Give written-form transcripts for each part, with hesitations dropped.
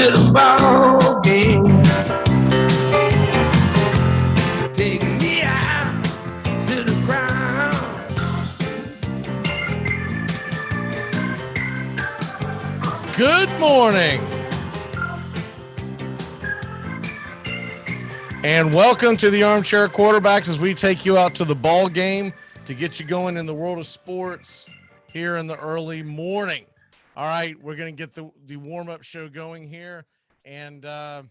to the ball game. Take me out to the ground. Good morning. And welcome to the Armchair Quarterbacks as we take you out to the ball game to get you going in the world of sports here in the early morning. All right, we're going to get the warm-up show going here. And a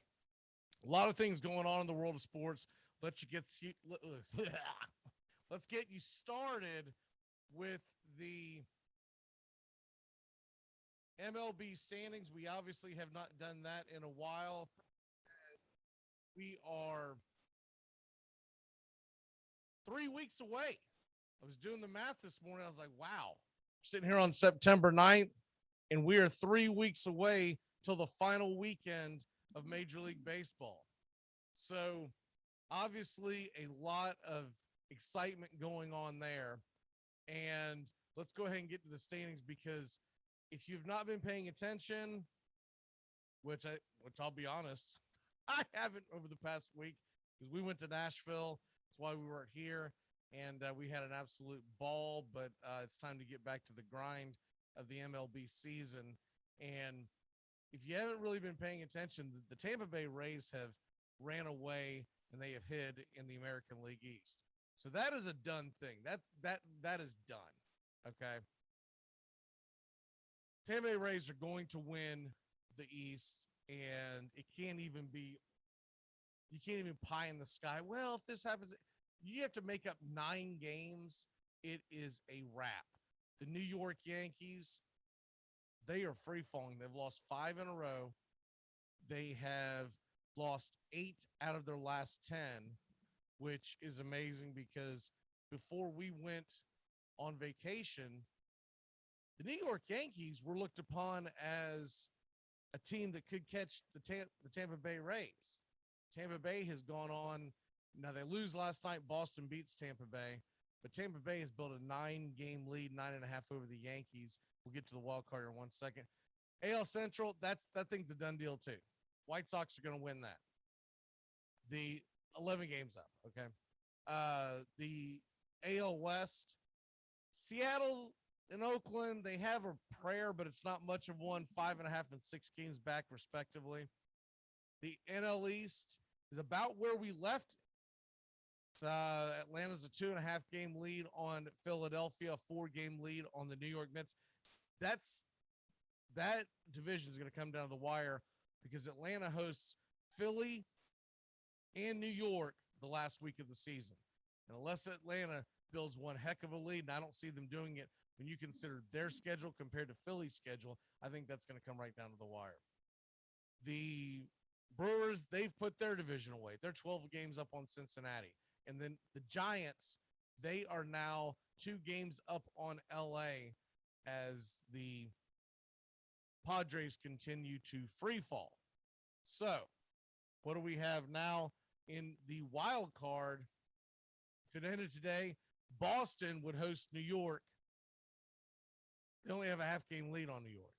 lot of things going on in the world of sports. Let's get you started with the Mlb Standings. We obviously have not done that in a while. We are 3 weeks away. I was doing the math this morning. I was like, wow, we're sitting here on September 9th, and we are 3 weeks away till the final weekend of Major League Baseball. So obviously a lot of excitement going on there. And let's go ahead and get to the standings, because if you've not been paying attention, which I'll be honest, I haven't over the past week, because we went to Nashville. That's why we weren't here. And we had an absolute ball, but it's time to get back to the grind of the MLB season. And if you haven't really been paying attention, the Tampa Bay Rays have ran away and they have hid in the American League East. So that is a done thing. That is done. Okay. Tampa Bay Rays are going to win the East, and you can't even pie in the sky. Well, if this happens, you have to make up 9 games. It is a wrap. The New York Yankees, they are free falling. They've lost 5 in a row. They have lost 8 out of their last 10, which is amazing, because before we went on vacation, the New York Yankees were looked upon as a team that could catch the Tampa Bay Rays. Tampa Bay has gone on. Now, they lose last night. Boston beats Tampa Bay. But Tampa Bay has built a 9-game lead, 9.5 over the Yankees. We'll get to the wild card in 1 second. AL Central, that thing's a done deal too. White Sox are going to win that. The 11 games up, okay? The AL West, Seattle and Oakland, they have a prayer, but it's not much of one. 5.5 and 6 games back, respectively. The NL East is about where we left. Atlanta's a 2.5 game lead on Philadelphia, a 4-game lead on the New York Mets. That division is going to come down to the wire, because Atlanta hosts Philly and New York the last week of the season. And unless Atlanta builds one heck of a lead, and I don't see them doing it when you consider their schedule compared to Philly's schedule, I think that's going to come right down to the wire. The Brewers, they've put their division away. They're 12 games up on Cincinnati. And then the Giants, they are now 2 games up on LA as the Padres continue to free fall. So, what do we have now in the wild card? If it ended today, Boston would host New York. They only have a half-game lead on New York.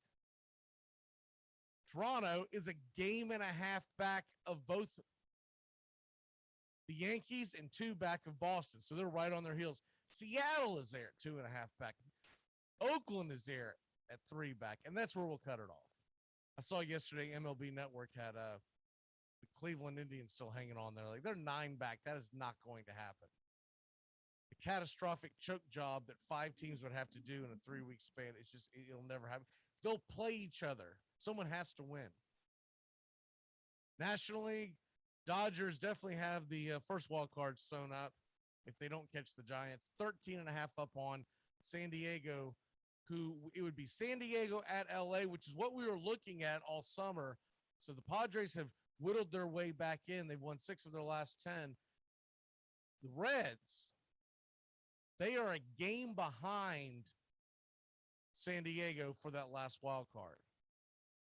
Toronto is a game and a half back of both the Yankees and 2 back of Boston. So they're right on their heels. Seattle is there at 2.5 back. Oakland is there at 3 back. And that's where we'll cut it off. I saw yesterday MLB Network had the Cleveland Indians still hanging on there. Like, they're 9 back. That is not going to happen. The catastrophic choke job that 5 teams would have to do in a 3-week span, it'll never happen. They'll play each other. Someone has to win. National League, Dodgers definitely have the first wild card sewn up if they don't catch the Giants. 13.5 up on San Diego, who it would be San Diego at LA, which is what we were looking at all summer. So the Padres have whittled their way back in. They've won 6 of their last 10. The Reds, they are a game behind San Diego for that last wild card.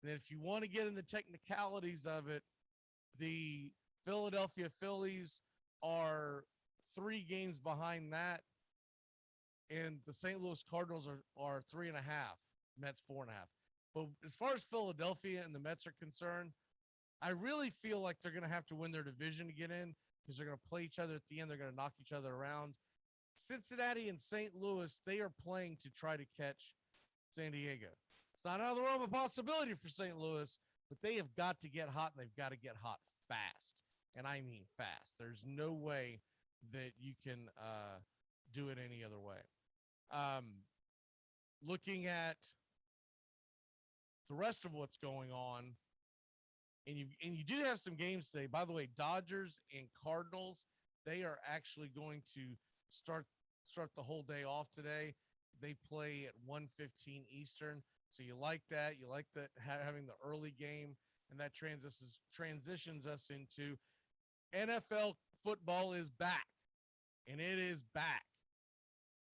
And then if you want to get in the technicalities of it, the Philadelphia Phillies are 3 games behind that, and the St. Louis Cardinals are 3.5. Mets 4.5. But as far as Philadelphia and the Mets are concerned, I really feel like they're going to have to win their division to get in because they're going to play each other at the end. They're going to knock each other around. Cincinnati and St. Louis, they are playing to try to catch San Diego. It's not out of the realm of possibility for St. Louis, but they have got to get hot, and they've got to get hot fast. And I mean fast. There's no way that you can do it any other way. Looking at the rest of what's going on, and you do have some games today. By the way, Dodgers and Cardinals, they are actually going to start the whole day off today. They play at 1:15 Eastern. So you like that. You like that having the early game, and that transitions us into NFL football is back, and it is back.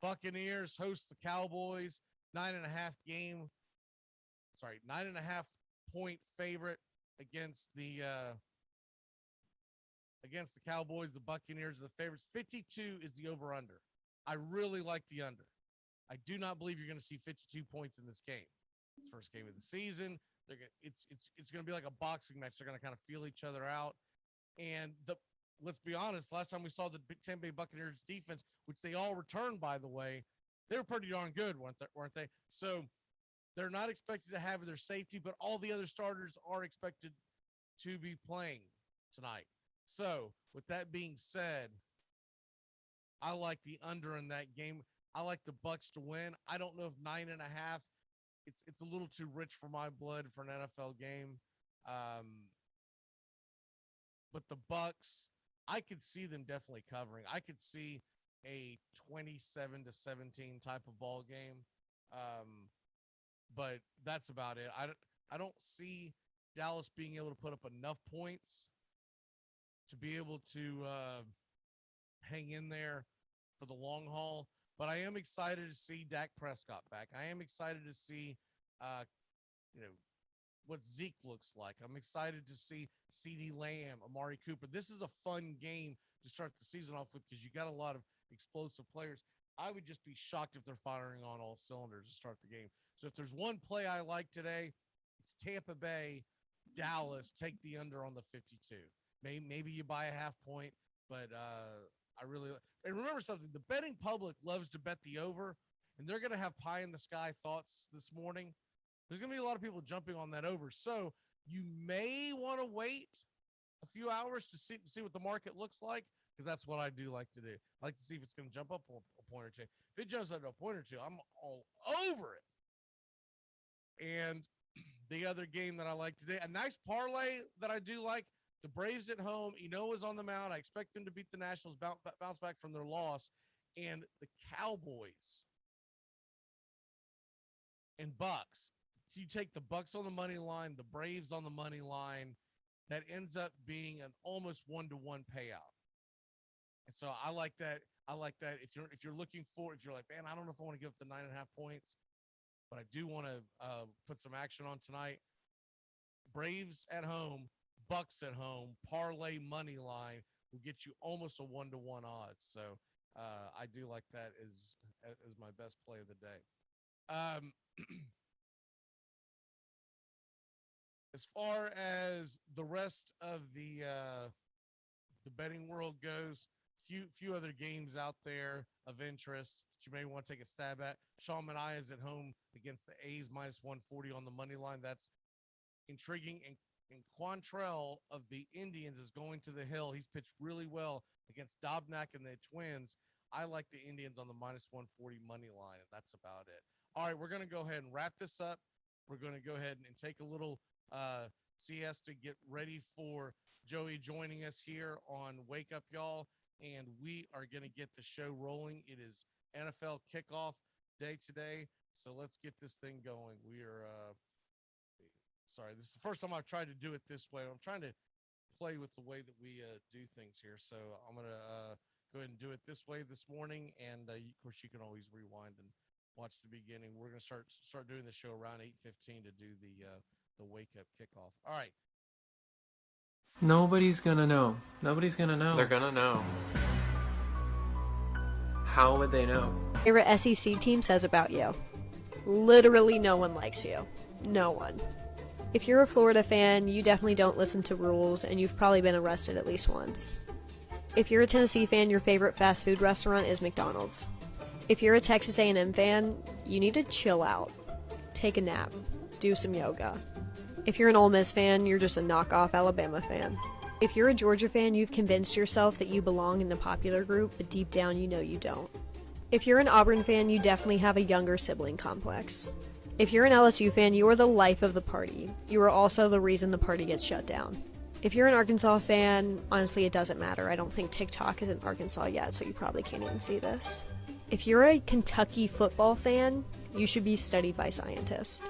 Buccaneers host the Cowboys, 9.5 point favorite against the Cowboys. The Buccaneers are the favorites. 52 is the over-under. I really like the under. I do not believe you're going to see 52 points in this game. It's the first game of the season. It's going to be like a boxing match. They're going to kind of feel each other out. And let's be honest, last time we saw the Tampa Bay Buccaneers defense, which they all returned, by the way, they were pretty darn good, weren't they? So they're not expected to have their safety, but all the other starters are expected to be playing tonight. So with that being said, I like the under in that game. I like the Bucs to win. I don't know if 9.5. It's a little too rich for my blood for an NFL game. But the Bucs, I could see them definitely covering. I could see a 27-17 type of ball game. But that's about it. I don't see Dallas being able to put up enough points to be able to hang in there for the long haul. But I am excited to see Dak Prescott back. I am excited to see, what Zeke looks like. I'm excited to see CeeDee Lamb, Amari Cooper. This is a fun game to start the season off with because you got a lot of explosive players. I would just be shocked if they're firing on all cylinders to start the game. So if there's one play I like today, it's Tampa Bay, Dallas, take the under on the 52. Maybe you buy a half point, but I really – and remember something, the betting public loves to bet the over, and they're going to have pie-in-the-sky thoughts this morning. There's going to be a lot of people jumping on that over. So you may want to wait a few hours to see what the market looks like, because that's what I do like to do. I like to see if it's going to jump up a point or two. If it jumps up a point or two, I'm all over it. And the other game that I like today, a nice parlay that I do like, the Braves at home. Enoa's on the mound. I expect them to beat the Nationals, bounce back from their loss. And the Cowboys and Bucks. So you take the Bucks on the money line, the Braves on the money line. That ends up being an almost 1-to-1 payout. And so I like that. I like that. If you're looking for, if you're like, man, I don't know if I want to give up the 9.5 points, but I do want to put some action on tonight. Braves at home, Bucks at home, parlay money line will get you almost a 1-to-1 odds. So I do like that as my best play of the day. As far as the rest of the betting world goes, few other games out there of interest that you may want to take a stab at. Sean Manaea is at home against the A's, -140 on the money line. That's intriguing. And Quantrell of the Indians is going to the hill. He's pitched really well against Dobnak and the Twins. I like the Indians on the -140 money line, and that's about it. All right, we're going to go ahead and wrap this up. We're going to go ahead and take a little siesta, get ready for Joey joining us here on Wake Up Y'all, and we are going to get the show rolling. It is NFL kickoff day today, so let's get this thing going. We are sorry, this is the first time I've tried to do it this way. I'm trying to play with the way that we do things here, so I'm going to go ahead and do it this way this morning, and of course you can always rewind and watch the beginning. We're going to start doing the show around 8:15 to do the wake up kickoff. All right. Nobody's gonna know. Nobody's gonna know. They're gonna know. How would they know? Favorite SEC team says about you. Literally no one likes you. No one. If you're a Florida fan, you definitely don't listen to rules, and you've probably been arrested at least once. If you're a Tennessee fan, your favorite fast food restaurant is McDonald's. If you're a Texas A&M fan, you need to chill out. Take a nap. Do some yoga. If you're an Ole Miss fan, you're just a knockoff Alabama fan. If you're a Georgia fan, you've convinced yourself that you belong in the popular group, but deep down you know you don't. If you're an Auburn fan, you definitely have a younger sibling complex. If you're an LSU fan, you are the life of the party. You are also the reason the party gets shut down. If you're an Arkansas fan, honestly it doesn't matter. I don't think TikTok is in Arkansas yet, so you probably can't even see this. If you're a Kentucky football fan, you should be studied by scientists.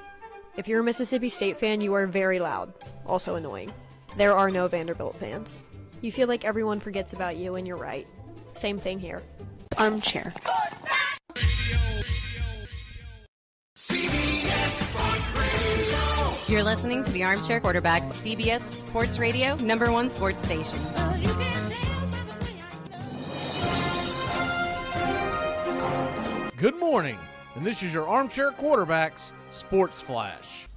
If you're a Mississippi State fan, you are very loud, also annoying. There are no Vanderbilt fans. You feel like everyone forgets about you, and you're right. Same thing here. Armchair. You're listening to the Armchair Quarterbacks, CBS Sports Radio, #1 sports station. Good morning, and this is your Armchair Quarterbacks Sports Flash.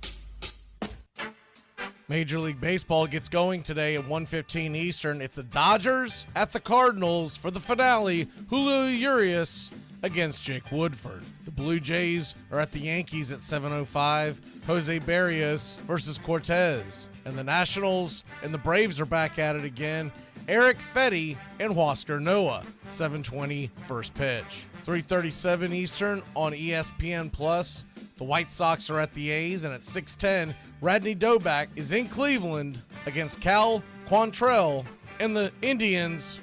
Major League Baseball gets going today at 1:15 Eastern. It's the Dodgers at the Cardinals for the finale. Julio Urias against Jake Woodford. The Blue Jays are at the Yankees at 7:05. Jose Barrios versus Cortez. And the Nationals and the Braves are back at it again. Eric Fetty and Huascar Noah. 7:20 first pitch. 3:37 Eastern on ESPN Plus. The White Sox are at the A's, and at 6:10, Radney Doback is in Cleveland against Cal Quantrill and the Indians.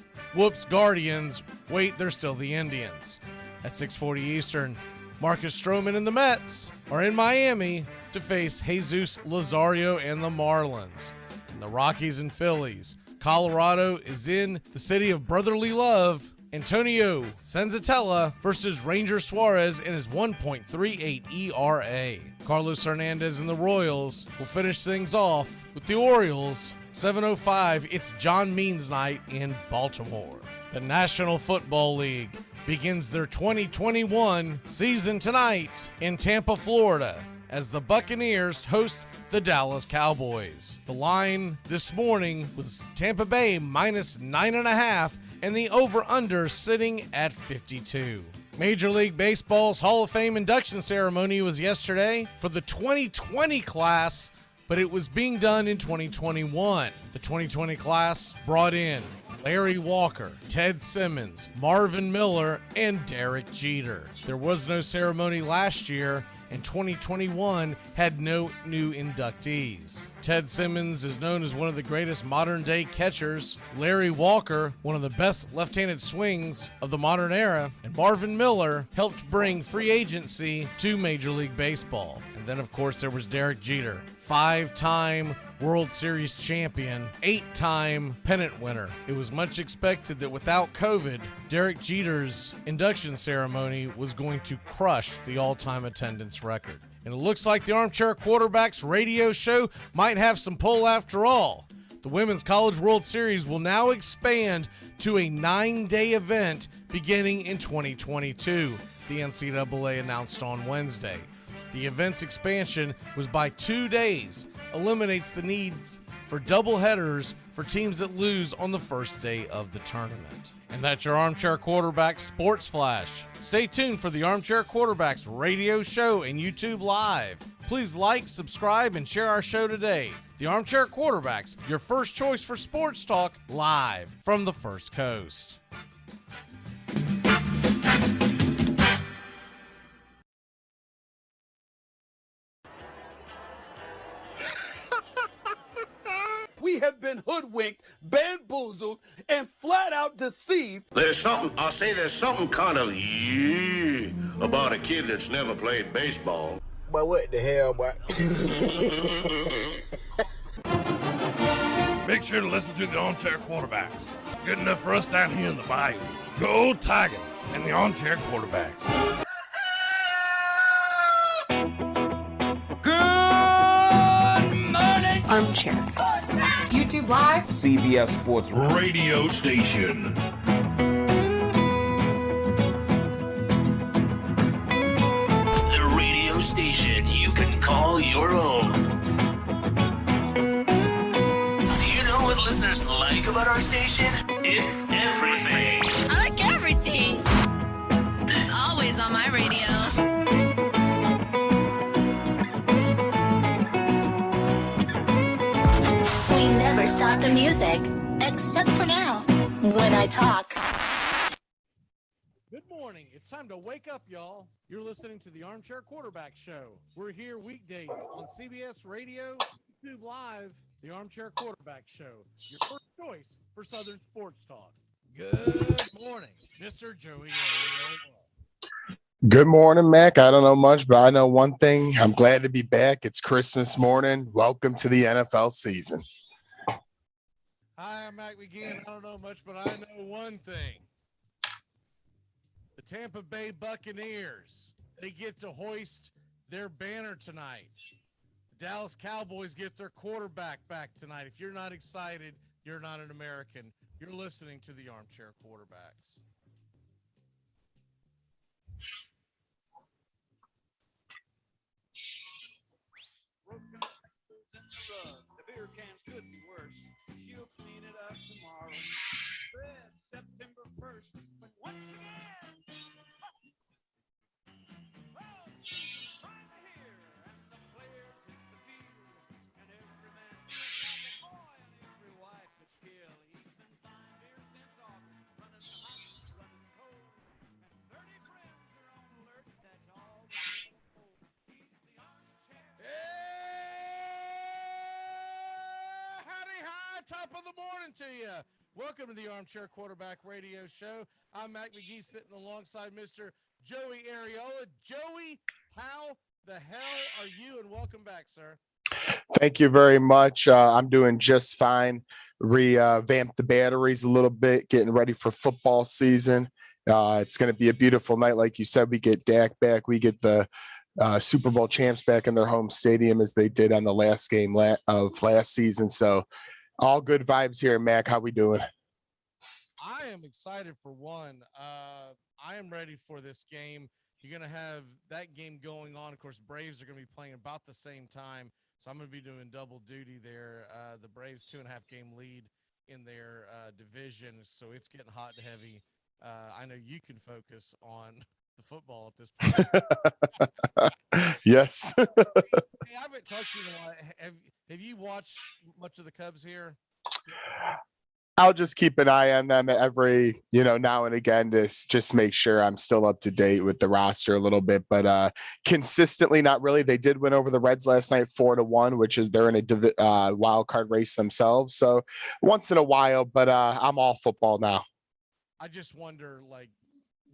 Guardians. Wait, they're still the Indians. At 6:40 Eastern, Marcus Stroman and the Mets are in Miami to face Jesus Lazario and the Marlins. And the Rockies and Phillies. Colorado is in the city of brotherly love. Antonio Senzatella versus Ranger Suarez in his 1.38 ERA. Carlos Hernandez and the Royals will finish things off with the Orioles. 7:05, it's John Means night in Baltimore. The National Football League begins their 2021 season tonight in Tampa, Florida, as the Buccaneers host the Dallas Cowboys. The line this morning was Tampa Bay -9.5, and the over-under sitting at 52. Major League Baseball's Hall of Fame induction ceremony was yesterday for the 2020 class, but it was being done in 2021. The 2020 class brought in Larry Walker, Ted Simmons, Marvin Miller, and Derek Jeter. There was no ceremony last year, and 2021 had no new inductees. Ted Simmons is known as one of the greatest modern-day catchers. Larry Walker, one of the best left-handed swings of the modern era. And Marvin Miller helped bring free agency to Major League Baseball. And then, of course, there was Derek Jeter, 5-time World Series champion, 8-time pennant winner. It was much expected that without COVID, Derek Jeter's induction ceremony was going to crush the all-time attendance record. And it looks like the Armchair Quarterbacks radio show might have some pull after all. The Women's College World Series will now expand to a 9-day event beginning in 2022, the NCAA announced on Wednesday. The event's expansion was by 2 days, eliminates the need for double headers for teams that lose on the first day of the tournament. And that's your Armchair Quarterbacks Sports Flash. Stay tuned for the Armchair Quarterbacks radio show and YouTube Live. Please like, subscribe, and share our show today. The Armchair Quarterbacks, your first choice for sports talk, live from the First Coast. We have been hoodwinked, bamboozled, and flat out deceived. There's something kind of about a kid that's never played baseball. But what the hell, boy? Make sure to listen to the Armchair Quarterbacks. Good enough for us down here in the bayou. Go Tigers and the Armchair Quarterbacks. Good morning. Armchair. YouTube Live. CBS Sports Radio station. The radio station you can call all your own. Do you know what listeners like about our station? It's everything. I like everything. It's always on my radio. We never stop the music, except for now, when I talk. Good morning. It's time to wake up, y'all. You're listening to the Armchair Quarterback Show. We're here weekdays on CBS Radio, YouTube Live, the Armchair Quarterback Show, your first choice for Southern Sports Talk. Good morning, Mr. Joey. Good morning, Mac. I don't know much, but I know one thing. I'm glad to be back. It's Christmas morning. Welcome to the NFL season. Hi, I'm Mac McGee, and I don't know much, but I know one thing. The Tampa Bay Buccaneers, they get to hoist their banner tonight. The Dallas Cowboys get their quarterback back tonight. If you're not excited, you're not an American. You're listening to the Armchair Quarterbacks. The beer cans could be worse. She'll clean it up tomorrow. Red September 1st. But once again, she's trying to hear, and the players hit the field, and every man feels like a boy, and every wife could kill. He's been buying beer since August, running the hot, running cold, and 30 friends are on alert. That's all the old. He's the armchair. Howdy, hi, top of the morning to you. Welcome to the Armchair Quarterback Radio Show. I'm Mac McGee sitting alongside Mr. Joey Ariola. Joey, how the hell are you? And welcome back, sir. Thank you very much. I'm doing just fine. Revamped the batteries a little bit, getting ready for football season. It's going to be a beautiful night. Like you said, we get Dak back. We get the Super Bowl champs back in their home stadium as they did on the last game of last season. So all good vibes here, Mac. How we doing? I am excited for one. I am ready for this game. You're going to have that game going on. Of course, Braves are going to be playing about the same time. So I'm going to be doing double duty there. The Braves 2.5 game lead in their division. So it's getting hot and heavy. I know you can focus on the football at this point. Yes. Hey, I haven't talked to you in a while. Have you watched much of the Cubs here? I'll just keep an eye on them every, now and again to just make sure I'm still up to date with the roster a little bit, but consistently, not really. They did win over the Reds last night, 4-1, which is they're in a wild card race themselves. So once in a while, but I'm all football now. I just wonder,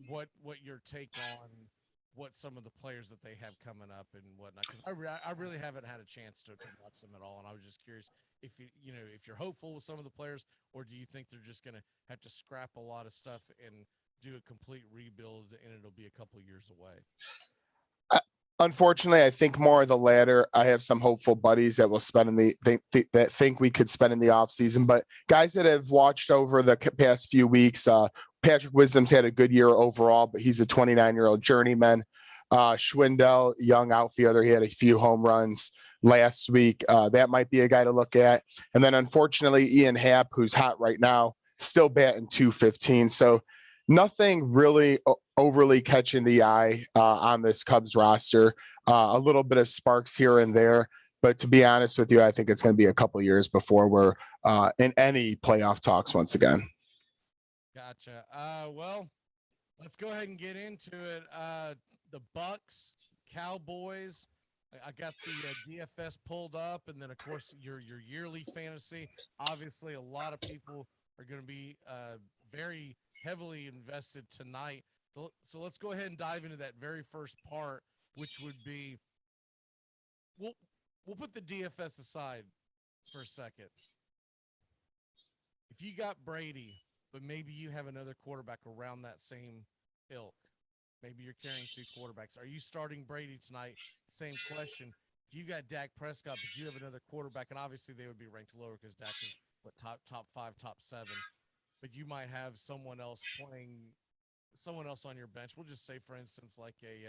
what your take on what some of the players that they have coming up and whatnot, because I really haven't had a chance to watch them at all, and I was just curious if if you're hopeful with some of the players, or do you think they're just going to have to scrap a lot of stuff and do a complete rebuild, and it'll be a couple years away? Unfortunately, I think more of the latter. I have some hopeful buddies that will spend that think we could spend in the off season, but guys that have watched over the past few weeks, Patrick Wisdom's had a good year overall, but he's a 29-year-old journeyman. Schwindel, young outfielder, he had a few home runs last week. That might be a guy to look at. And then unfortunately, Ian Happ, who's hot right now, still batting .215. So nothing really overly catching the eye on this Cubs roster. A little bit of sparks here and there. But to be honest with you, I think it's going to be a couple years before we're in any playoff talks once again. Gotcha. Well, let's go ahead and get into it. The Bucks, Cowboys. I got the DFS pulled up, and then of course your yearly fantasy. Obviously, a lot of people are going to be very heavily invested tonight. So let's go ahead and dive into that very first part, which would be we'll put the DFS aside for a second. If you got Brady, but maybe you have another quarterback around that same ilk. Maybe you're carrying two quarterbacks. Are you starting Brady tonight? Same question. If you got Dak Prescott, but you have another quarterback, and obviously they would be ranked lower because Dak is top 5, top 7. But you might have someone else on your bench. We'll just say, for instance, like a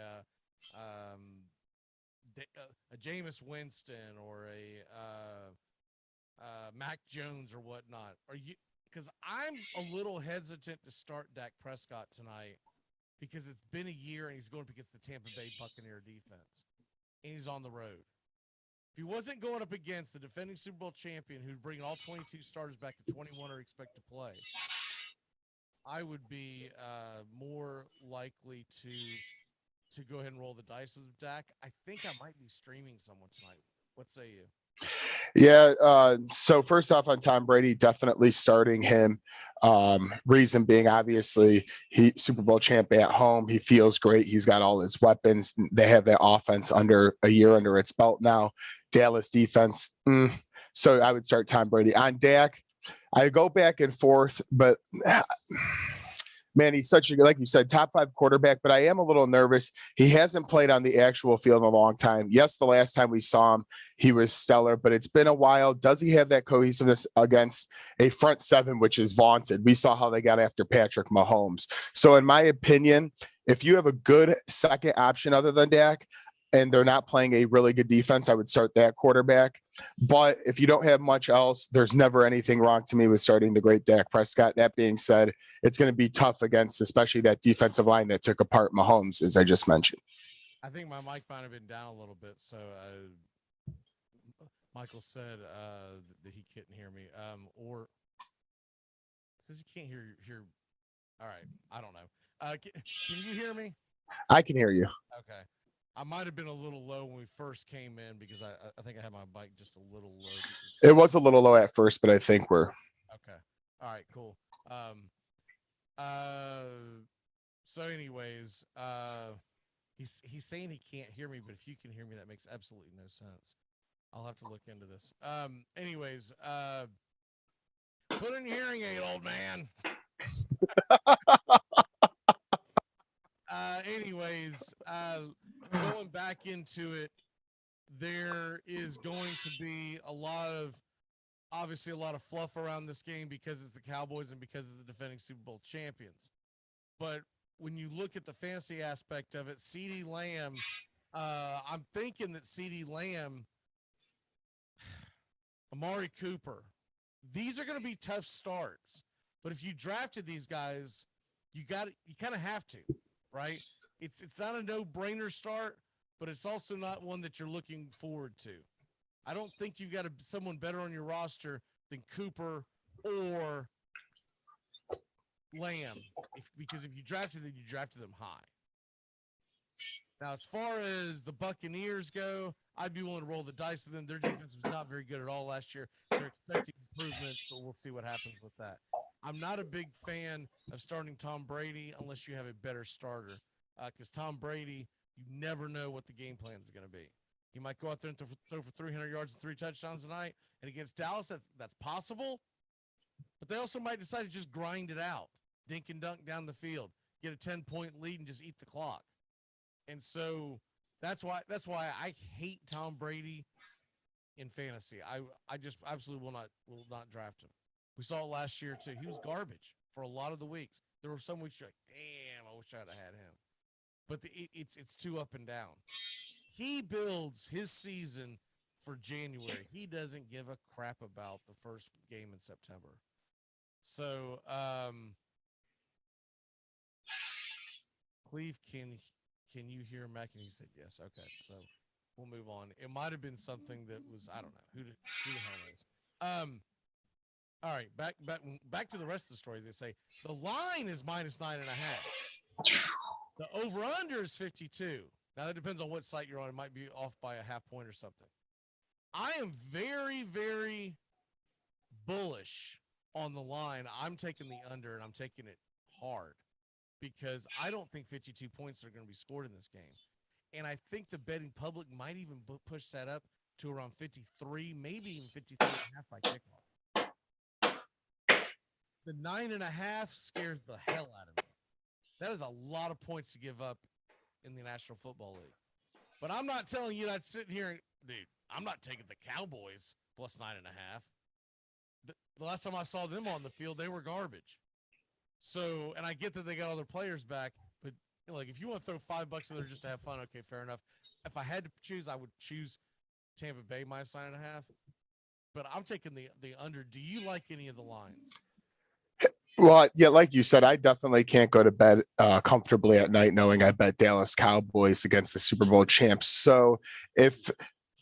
a Jameis Winston or a Mac Jones or whatnot, are you? Because I'm a little hesitant to start Dak Prescott tonight because it's been a year and he's going up against the Tampa Bay Buccaneer defense, and he's on the road. If he wasn't going up against the defending Super Bowl champion who's bringing all 22 starters back to 21 or expect to play, I would be more likely to go ahead and roll the dice with Dak. I think I might be streaming someone tonight. What say you? Yeah. So first off, on Tom Brady, definitely starting him. Reason being, obviously, he Super Bowl champ at home. He feels great. He's got all his weapons. They have that offense under a year under its belt now. Dallas defense. So I would start Tom Brady. On Dak, I go back and forth, but man, he's such a, like you said, top 5 quarterback, but I am a little nervous. He hasn't played on the actual field in a long time. Yes, the last time we saw him, he was stellar, but it's been a while. Does he have that cohesiveness against a front seven, which is vaunted? We saw how they got after Patrick Mahomes. So in my opinion, if you have a good second option other than Dak, and they're not playing a really good defense, I would start that quarterback. But if you don't have much else, there's never anything wrong to me with starting the great Dak Prescott. That being said, it's going to be tough against especially that defensive line that took apart Mahomes, as I just mentioned. I think my mic might have been down a little bit. So Michael said that he couldn't hear me. Or says he can't hear. All right. I don't know. Can you hear me? I can hear you. Okay. I might have been a little low when we first came in because I think I had my mic just a little low. It was a little low at first, but I think we're okay. All right, cool. So anyways, he's saying he can't hear me, but if you can hear me, that makes absolutely no sense. I'll have to look into this. Anyways, put in your hearing aid, old man. Going back into it, there is going to be obviously a lot of fluff around this game because it's the Cowboys and because it's the defending Super Bowl champions. But when you look at the fantasy aspect of it, CeeDee Lamb, I'm thinking that CeeDee Lamb, Amari Cooper, these are going to be tough starts. But if you drafted these guys, you kind of have to, right? It's not a no-brainer start, but it's also not one that you're looking forward to. I don't think you've got someone better on your roster than Cooper or Lamb, because if you drafted them, you drafted them high. Now, as far as the Buccaneers go, I'd be willing to roll the dice with them. Their defense was not very good at all last year. They're expecting improvement, but we'll see what happens with that. I'm not a big fan of starting Tom Brady unless you have a better starter, because Tom Brady, you never know what the game plan is going to be. He might go out there and throw for 300 yards and 3 touchdowns tonight, and against Dallas, that's possible. But they also might decide to just grind it out, dink and dunk down the field, get a 10-point lead, and just eat the clock. And so that's why I hate Tom Brady in fantasy. I just absolutely will not draft him. We saw it last year too. He was garbage for a lot of the weeks. There were some weeks you're like, damn, I wish I'd have had him. But it's too up and down. He builds his season for January. He doesn't give a crap about the first game in September. So, Cleve, can you hear Mac? And he said yes. Okay, so we'll move on. It might have been something that was, I don't know who the hell knows. All right, back to the rest of the stories. They say the line is -9.5. The over-under is 52. Now, that depends on what site you're on. It might be off by a half point or something. I am very, very bullish on the line. I'm taking the under, and I'm taking it hard because I don't think 52 points are going to be scored in this game. And I think the betting public might even push that up to around 53, maybe even 53.5 by kickoff. The 9.5 scares the hell out of me. That is a lot of points to give up in the National Football League. But I'm not telling you that sitting here, dude, I'm not taking the Cowboys plus 9.5. The last time I saw them on the field, they were garbage. So, and I get that they got all their players back, but like if you want to throw $5 in there just to have fun, okay, fair enough. if I had to choose, I would choose Tampa Bay minus 9.5. But I'm taking the under. Do you like any of the lines? Well, yeah, like you said, I definitely can't go to bed comfortably at night knowing I bet Dallas Cowboys against the Super Bowl champs. So if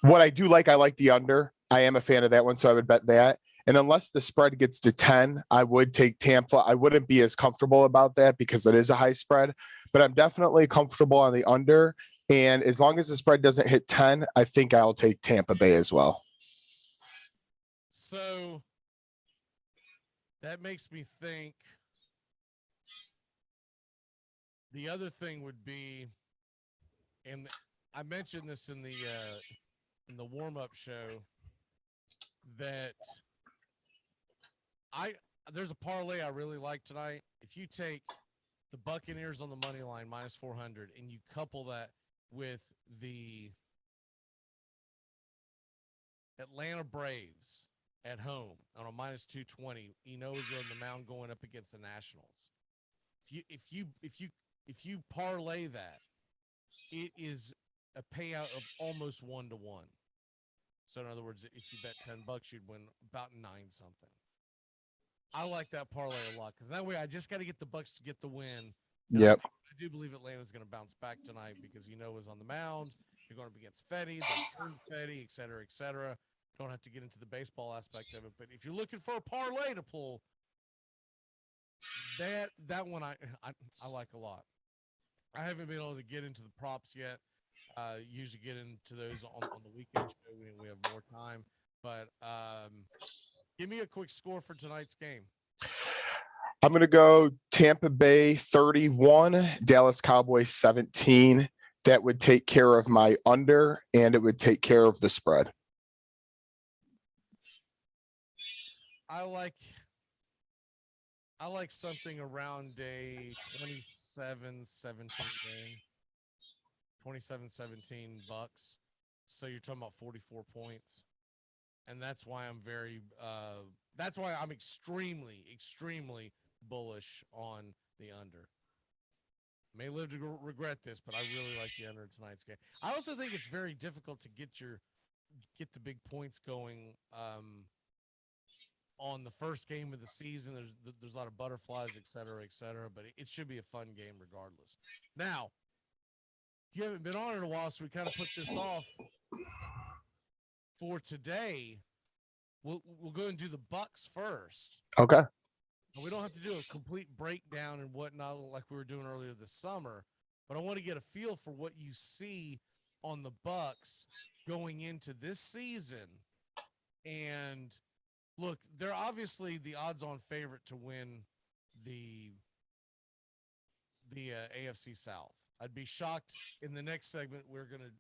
what I do like, I like the under. I am a fan of that one, so I would bet that. And unless the spread gets to 10, I would take Tampa. I wouldn't be as comfortable about that because it is a high spread, but I'm definitely comfortable on the under. And as long as the spread doesn't hit 10, I think I'll take Tampa Bay as well. So that makes me think the other thing would be, and I mentioned this in the warm-up show, that there's a parlay I really like tonight. If you take the Buccaneers on the money line minus 400 and you couple that with the Atlanta Braves at home on a minus 220, is on the mound going up against the Nationals. If you parlay that, it is a payout of almost 1-1. So in other words, if you bet $10, you'd win about 9 something. I like that parlay a lot because that way I just got to get the Bucs to get the win. Yep. I do believe Atlanta's going to bounce back tonight because is on the mound. You're going up against Fetty, they earned Fetty, et cetera, et cetera. Don't have to get into the baseball aspect of it, but if you're looking for a parlay to pull, that one I like a lot. I haven't been able to get into the props yet. Usually get into those on the weekend show when we have more time. But give me a quick score for tonight's game. I'm going to go Tampa Bay 31, Dallas Cowboys 17. That would take care of my under, and it would take care of the spread. I like something around a 27-17 game. 27-17 Bucks. So you're talking about 44 points. And that's why I'm extremely, extremely bullish on the under. May live to regret this, but I really like the under in tonight's game. I also think it's very difficult to get the big points going on the first game of the season. There's a lot of butterflies, et cetera, but it should be a fun game regardless. Now, you haven't been on in a while, so we kind of put this off for today. We'll go and do the Bucks first. Okay. We don't have to do a complete breakdown and whatnot like we were doing earlier this summer, but I want to get a feel for what you see on the Bucks going into this season. And look, they're obviously the odds-on favorite to win the AFC South. I'd be shocked in the next segment. We're going to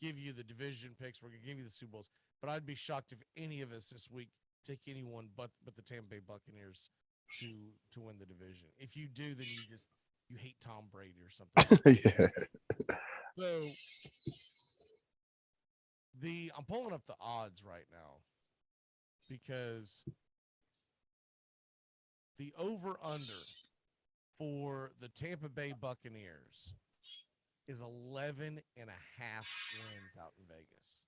give you the division picks. We're going to give you the Super Bowls, but I'd be shocked if any of us this week take anyone but the Tampa Bay Buccaneers to win the division. If you do, then you hate Tom Brady or something. Yeah. So I'm pulling up the odds right now because the over-under for the Tampa Bay Buccaneers is 11.5 wins out in Vegas.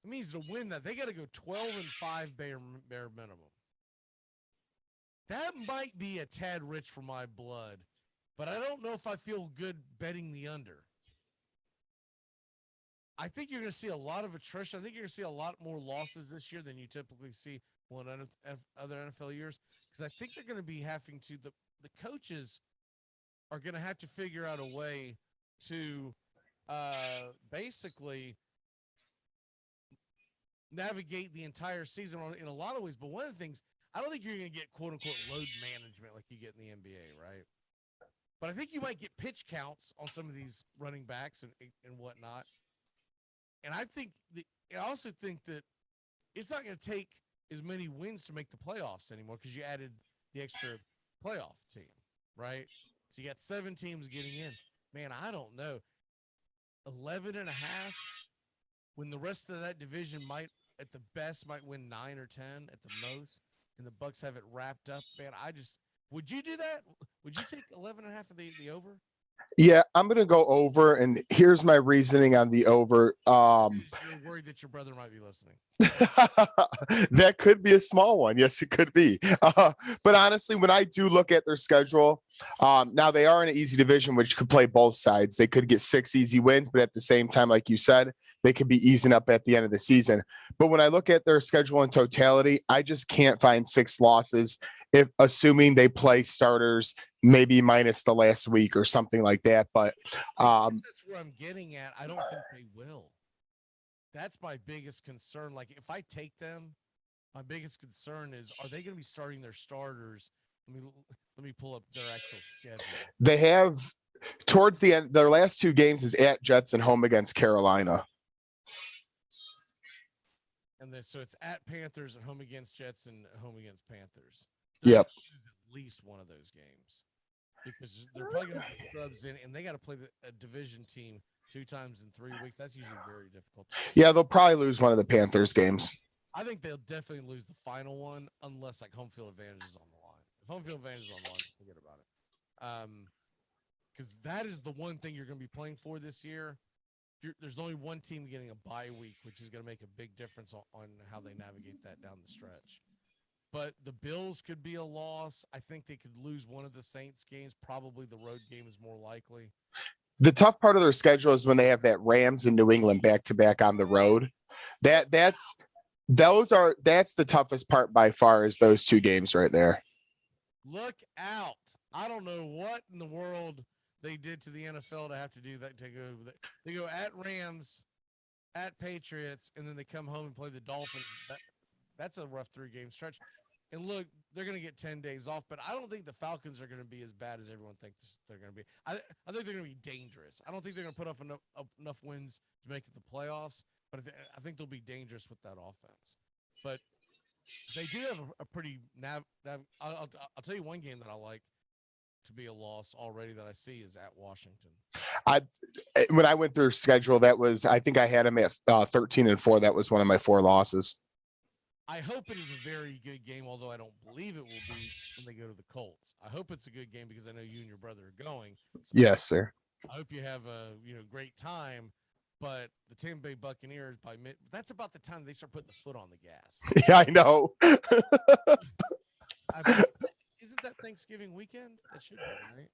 It means to win that, they got to go 12-5 bare minimum. That might be a tad rich for my blood, but I don't know if I feel good betting the under. I think you're going to see a lot of attrition. I think you're going to see a lot more losses this year than you typically see in other NFL years, because I think they're going to be having to the coaches are going to have to figure out a way to basically navigate the entire season in a lot of ways. But one of the things, I don't think you're going to get quote unquote load management like you get in the NBA, right? But I think you might get pitch counts on some of these running backs and whatnot. And I also think that it's not going to take as many wins to make the playoffs anymore because you added the extra playoff team, right? So you got 7 teams getting in. Man, I don't know. 11.5 when the rest of that division might, at the best, might win 9 or 10 at the most, and the Bucks have it wrapped up. Man, would you do that? Would you take 11.5 of the over? Yeah, I'm going to go over, and here's my reasoning on the over. You're worried that your brother might be listening. That could be a small one. Yes, it could be. But honestly, when I do look at their schedule, now they are in an easy division, which could play both sides. They could get 6 easy wins, but at the same time, like you said, they could be easing up at the end of the season. But when I look at their schedule in totality, I just can't find 6 losses, if assuming they play starters, maybe minus the last week or something like that. But that's where I'm getting at. I don't think they will. That's my biggest concern. Like, if I take them, my biggest concern is, are they going to be starting their starters? Let me pull up their actual schedule. They have, towards the end, their last 2 games is at Jets and home against Carolina. And then, so it's at Panthers and home against Jets and home against Panthers. Yep. At least one of those games, because they're probably going to put scrubs in, and they got to play a division team 2 times in 3 weeks. That's usually very difficult. Yeah, they'll probably lose one of the Panthers games. I think they'll definitely lose the final one, unless like home field advantage is on the line. If home field advantage is on the line, forget about it. Because that is the one thing you're going to be playing for this year. There's only one team getting a bye week, which is going to make a big difference on how they navigate that down the stretch. But the Bills could be a loss. I think they could lose one of the Saints games. Probably the road game is more likely. The tough part of their schedule is when they have that Rams and New England back-to-back on the road. That's the toughest part by far, is those 2 games right there. Look out. I don't know what in the world they did to the NFL to have to do that. They go at Rams, at Patriots, and then they come home and play the Dolphins. That's a rough 3-game stretch. And look, they're going to get 10 days off, but I don't think the Falcons are going to be as bad as everyone thinks they're going to be. I think they're going to be dangerous. I don't think they're going to put off enough wins to make it the playoffs, but I think they'll be dangerous with that offense. But they do have a pretty I'll tell you one game that I like to be a loss already that I see is at Washington. When I went through schedule, I think I had them at 13-4. That was one of my 4 losses. I hope it is a very good game, although I don't believe it will be when they go to the Colts. I hope it's a good game because I know you and your brother are going. So yes, sir. I hope you have a great time. But the Tampa Bay Buccaneers, that's about the time they start putting the foot on the gas. Yeah, I know. Isn't that Thanksgiving weekend? That should be, right?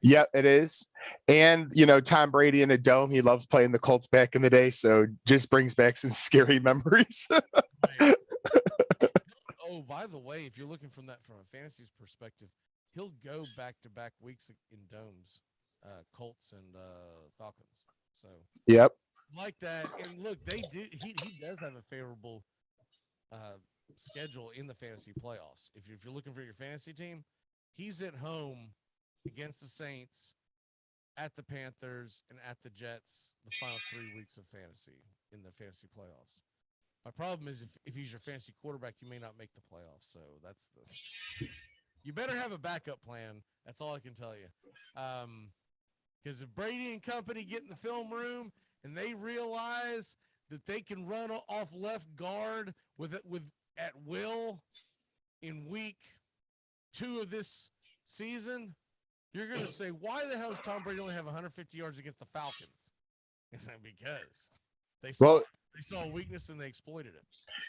Yeah, it is. And, Tom Brady in a dome, he loved playing the Colts back in the day. So just brings back some scary memories. Right. Oh, by the way, if you're looking from a fantasy perspective, he'll go back-to-back weeks in domes, Colts and Falcons. So yep, like that. And look, he does have a favorable schedule in the fantasy playoffs. If you're looking for your fantasy team, he's at home against the Saints, at the Panthers, and at the Jets the final 3 weeks of fantasy in the fantasy playoffs. My problem is if he's your fantasy quarterback, you may not make the playoffs. So you better have a backup plan. That's all I can tell you. Because if Brady and company get in the film room and they realize that they can run off left guard at will in week 2 of this season, you're going to say, why the hell does Tom Brady only have 150 yards against the Falcons? It's not because they saw a weakness and they exploited it.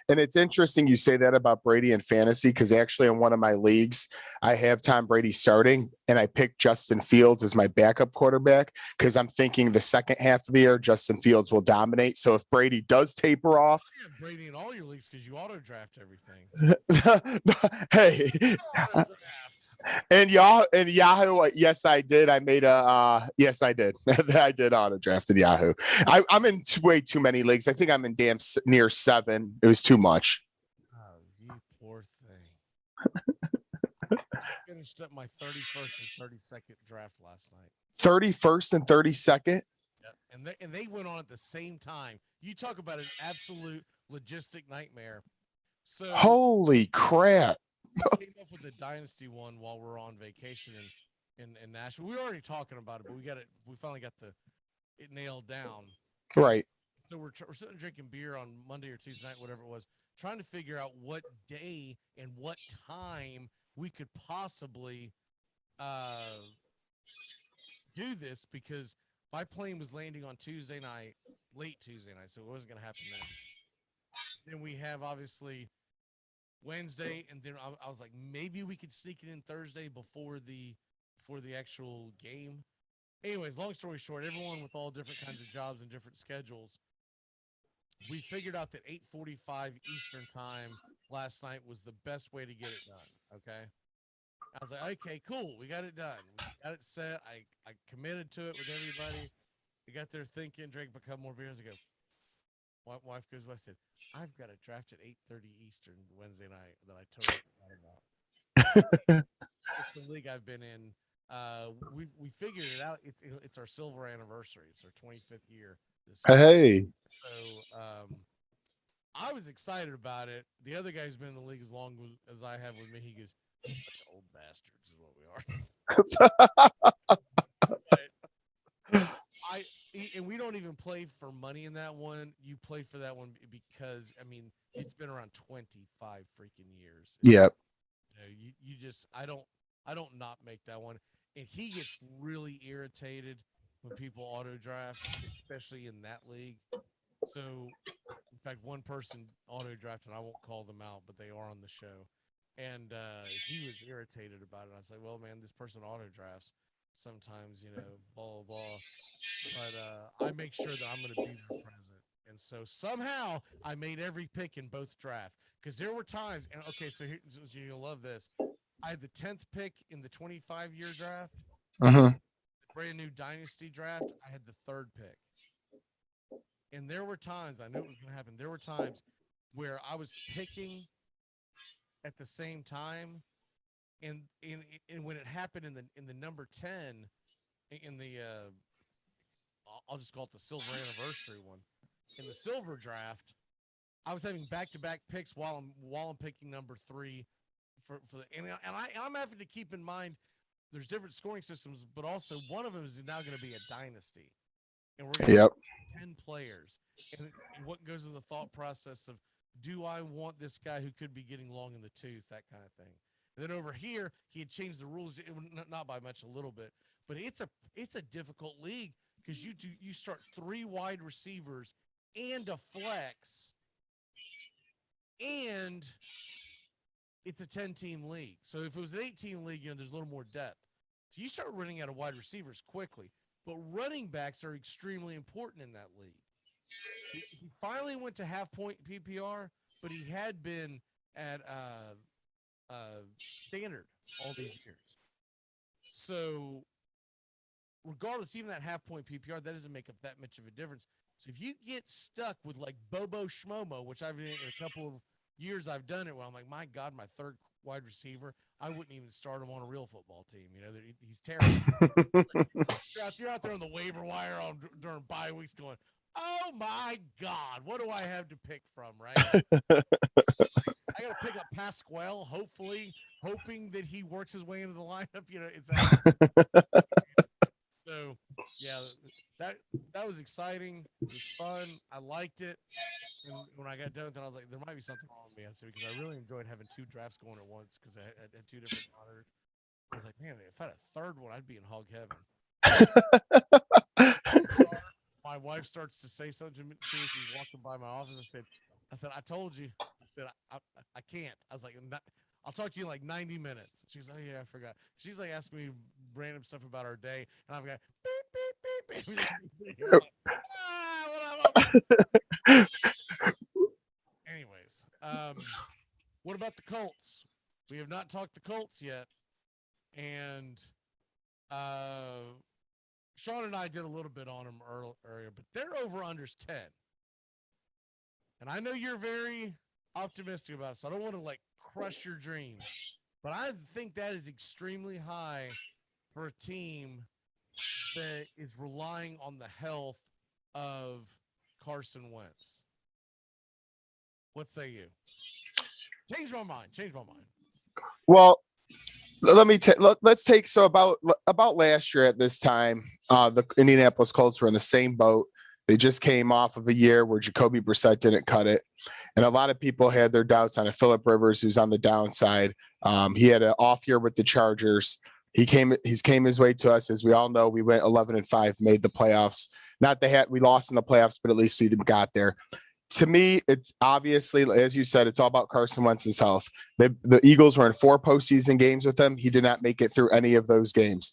And it's interesting you say that about Brady in fantasy, because actually in one of my leagues, I have Tom Brady starting and I picked Justin Fields as my backup quarterback because I'm thinking the second half of the year, Justin Fields will dominate. So if Brady does taper off. You have Brady in all your leagues because you auto draft everything. Hey. And Yahoo, yes, I did. I made yes, I did. I did auto draft in Yahoo. I'm in way too many leagues. I think I'm in near 7. It was too much. Oh, you poor thing. Finished up my 31st and 32nd draft last night. 31st and 32nd? Yeah. And they went on at the same time. You talk about an absolute logistic nightmare. So holy crap. Came up with the dynasty one while we're on vacation in Nashville. We were already talking about it, but we finally got it nailed down. Right. So we're sitting drinking beer on Monday or Tuesday night, whatever it was, trying to figure out what day and what time we could possibly do this because my plane was landing on Tuesday night, late Tuesday night, so it wasn't going to happen then. Then we have obviously Wednesday, and then I was like, maybe we could sneak it in Thursday before the actual game. Anyways, long story short, everyone with all different kinds of jobs and different schedules, we figured out that 8:45 Eastern time last night was the best way to get it done. Okay. I was like, okay, cool. We got it done. We got it set. I committed to it with everybody. We got there thinking, drank a couple more beers. I go, wife goes, what? I said, I've got a draft at 8:30 Eastern Wednesday night that I totally forgot about. It's the league I've been in. We figured it out. It's our silver anniversary. It's our 25th year. Hey. So I was excited about it. The other guy's been in the league as long as I have with me. He goes, bunch of old bastards is what we are. And we don't even play for money in that one. You play for that one because it's been around 25 freaking years. Yep. You just I don't not make that one. And he gets really irritated when people auto draft, especially in that league. So in fact, one person auto drafted, I won't call them out, but they are on the show. And he was irritated about it. I said, well, man, this person auto drafts sometimes, blah, blah, blah. But I make sure that I'm going to be there present. And so somehow I made every pick in both drafts because there were times. And okay, so you'll love this. I had the 10th pick in the 25-year draft. Mm-hmm. Brand new dynasty draft. I had the 3rd pick. And there were times, I knew it was going to happen. There were times where I was picking at the same time, and when it happened in the number 10 in the I'll just call it the silver anniversary one, in the silver draft, I was having back-to-back picks while I'm picking number 3 for the and I'm having to keep in mind there's different scoring systems, but also one of them is now going to be a dynasty, and we're going to have 10 players, and what goes into the thought process of, do I want this guy who could be getting long in the tooth, that kind of thing. And then over here, he had changed the rules, not by much, a little bit, but it's a difficult league because you start 3 wide receivers and a flex, and it's a 10-team league. So if it was an 8-team league, there's a little more depth. So you start running out of wide receivers quickly, but running backs are extremely important in that league. He finally went to half-point PPR, but he had been at standard all these years. So regardless, even that half-point PPR, that doesn't make up that much of a difference. So if you get stuck with like Bobo Schmomo, which I've in a couple of years I've done it, where I'm like, my God, my 3rd wide receiver, I wouldn't even start him on a real football team. He's terrible. You're out there on the waiver wire during bye weeks going, oh my God, what do I have to pick from, right? I got to pick up Pasquale, hoping that he works his way into the lineup. So yeah, that was exciting. It was fun. I liked it. And when I got done with it, I was like, there might be something wrong with me. I said, because I really enjoyed having 2 drafts going at once because I had 2 different monitors. I was like, man, if I had a 3rd one, I'd be in hog heaven. My wife starts to say something to me. She's walking by my office. I said, I told you. I said, I can't. I was like, I'll talk to you in like 90 minutes. She's like, oh yeah, I forgot. She's like asking me random stuff about our day, and I've got beep, beep, beep. Anyways, what about the Colts? We have not talked the Colts yet, and Sean and I did a little bit on them earlier, but their over-under's 10. And I know you're very optimistic about it, so I don't want to like crush your dreams, but I think that is extremely high for a team that is relying on the health of Carson Wentz. What say you? Change my mind. Well, let's take about last year at this time, the Indianapolis Colts were in the same boat. They just came off of a year where Jacoby Brissett didn't cut it, and a lot of people had their doubts on a Phillip Rivers who's on the downside. He had an off year with the Chargers, He's came his way to us. As we all know, we went 11-5, made the playoffs. Not the we lost in the playoffs, but at least we got there. To me, it's obviously, as you said, it's all about Carson Wentz's health. The Eagles were in 4 postseason games with him. He did not make it through any of those games.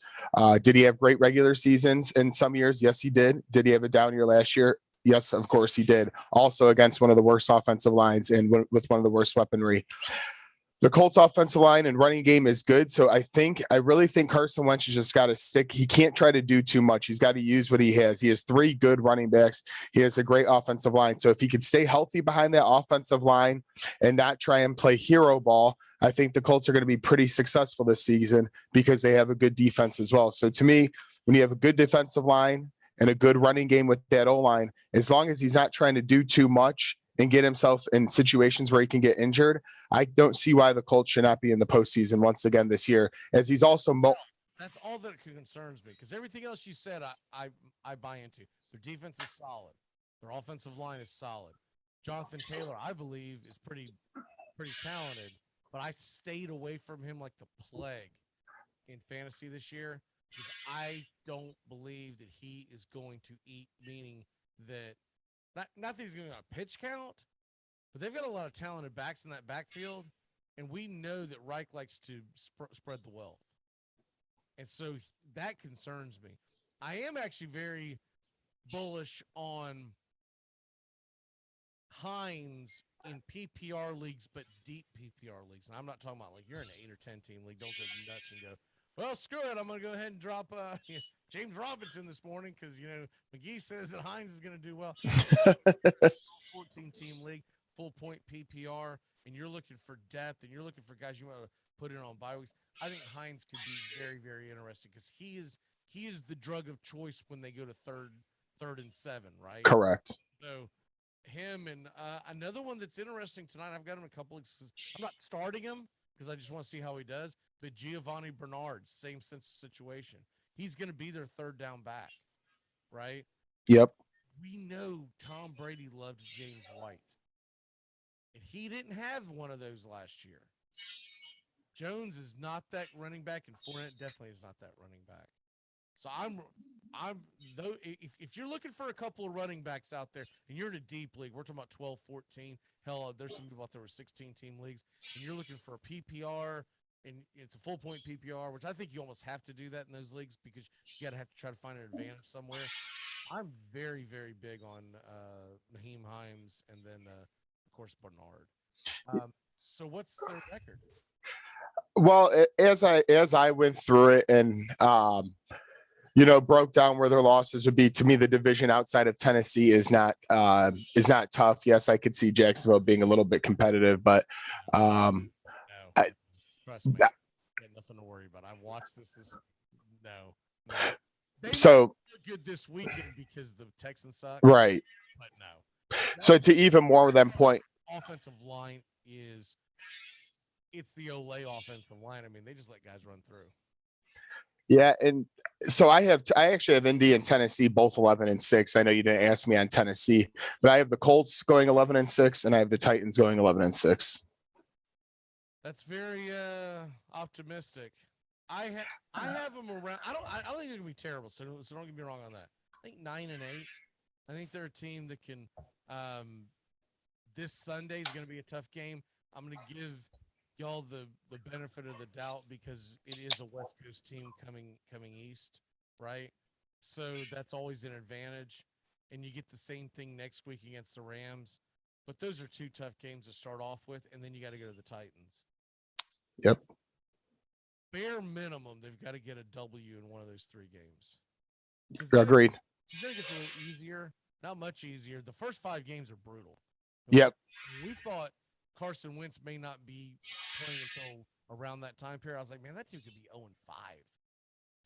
Did he have great regular seasons in some years? Yes, he did. Did he have a down year last year? Yes, of course he did. Also against one of the worst offensive lines and with one of the worst weaponry. The Colts offensive line and running game is good. So I really think Carson Wentz has just got to stick. He can't try to do too much. He's got to use what he has. He has 3 good running backs. He has a great offensive line. So if he could stay healthy behind that offensive line and not try and play hero ball, I think the Colts are going to be pretty successful this season because they have a good defense as well. So to me, when you have a good defensive line and a good running game with that O-line, as long as he's not trying to do too much and get himself in situations where he can get injured, I don't see why the Colts should not be in the postseason once again this year, as he's also that's all that concerns me, because everything else you said I buy into. Their defense is solid. Their offensive line is solid. Jonathan Taylor, I believe, is pretty talented, but I stayed away from him like the plague in fantasy this year because I don't believe that he is going to eat, meaning that not that he's going to pitch count, but they've got a lot of talented backs in that backfield, and we know that Reich likes to spread the wealth. And so that concerns me. I am actually very bullish on Hines in PPR leagues, but deep PPR leagues. And I'm not talking about like you're in an 8 or 10 team league. Don't go nuts and go, well, screw it. I'm going to go ahead and drop James Robinson this morning because, McGee says that Hines is going to do well. 14-team league, full point PPR, and you're looking for depth and you're looking for guys you want to put in on bye weeks. I think Hines could be very, very interesting because he is the drug of choice when they go to third and 7, right? correct. So him and another one that's interesting tonight. I've got him a couple. I'm not starting him because I just want to see how he does. But Giovanni Bernard, same situation. He's going to be their third down back, right? Yep. We know Tom Brady loves James White, and he didn't have one of those last year. Jones is not that running back, and Fournette definitely is not that running back. So though if you're looking for a couple of running backs out there and you're in a deep league, we're talking about 12, 14. Hell, there's some people out there with 16-team leagues, and you're looking for a PPR, and it's a full point PPR, which I think you almost have to do that in those leagues because you got to have to try to find an advantage somewhere. I'm very, very big on Naheem Hines and then, of course, Bernard. So what's their record? Well, as I went through it and broke down where their losses would be, to me, the division outside of Tennessee is not tough. Yes, I could see Jacksonville being a little bit competitive, but Trust me, got nothing to worry about. I watched this. No. So good this weekend because the Texans suck, right? But no. So to even more than point, offensive line it's the Olay offensive line. I mean, they just let guys run through. Yeah, and so I actually have Indy and Tennessee both 11-6. I know you didn't ask me on Tennessee, but I have the Colts going 11-6, and I have the Titans going 11-6. That's very optimistic. I have them around. I don't think they're gonna be terrible. So don't get me wrong on that. I think 9-8. I think they're a team that can. This Sunday is gonna be a tough game. I'm gonna give y'all the benefit of the doubt because it is a West Coast team coming east, right? So that's always an advantage. And you get the same thing next week against the Rams. But those are 2 tough games to start off with, and then you got to go to the Titans. Yep. Bare minimum, they've got to get a W in one of those 3 games. Agreed. Then it gets a little easier. Not much easier. The first 5 games are brutal. Yep. We thought Carson Wentz may not be playing until around that time period. I was like, man, that team could be 0-5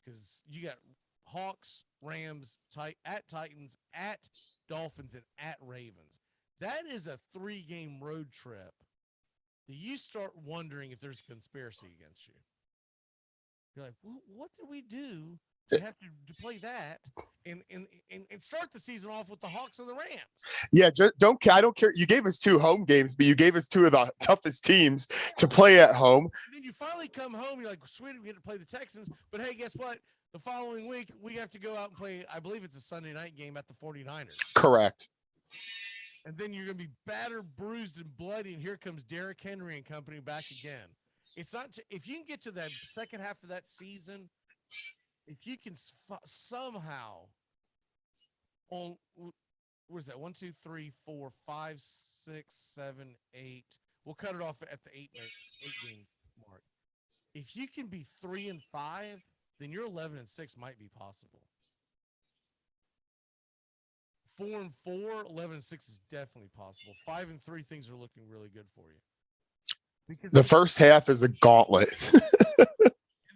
because you got Hawks, Rams, at Titans, at Dolphins, and at Ravens. That is a 3-game road trip that you start wondering if there's a conspiracy against you. You're like, what did we do You have to play that and start the season off with the Hawks and the Rams. Yeah, I don't care. You gave us 2 home games, but you gave us 2 of the toughest teams to play at home. And then you finally come home. You're like, sweet, we get to play the Texans. But hey, guess what? The following week, we have to go out and play, I believe it's a Sunday night game at the 49ers. Correct. And then you're going to be battered, bruised, and bloody. And here comes Derrick Henry and company back again. It's not if you can get to that second half of that season, if you can somehow on what is that? 1, 2, 3, 4, 5, 6, 7, 8. We'll cut it off at the 8 game mark. If you can be 3-5, then your 11-6 might be possible. 4-4, 11-6 is definitely possible. 5-3, things are looking really good for you. Because the first half is a gauntlet. and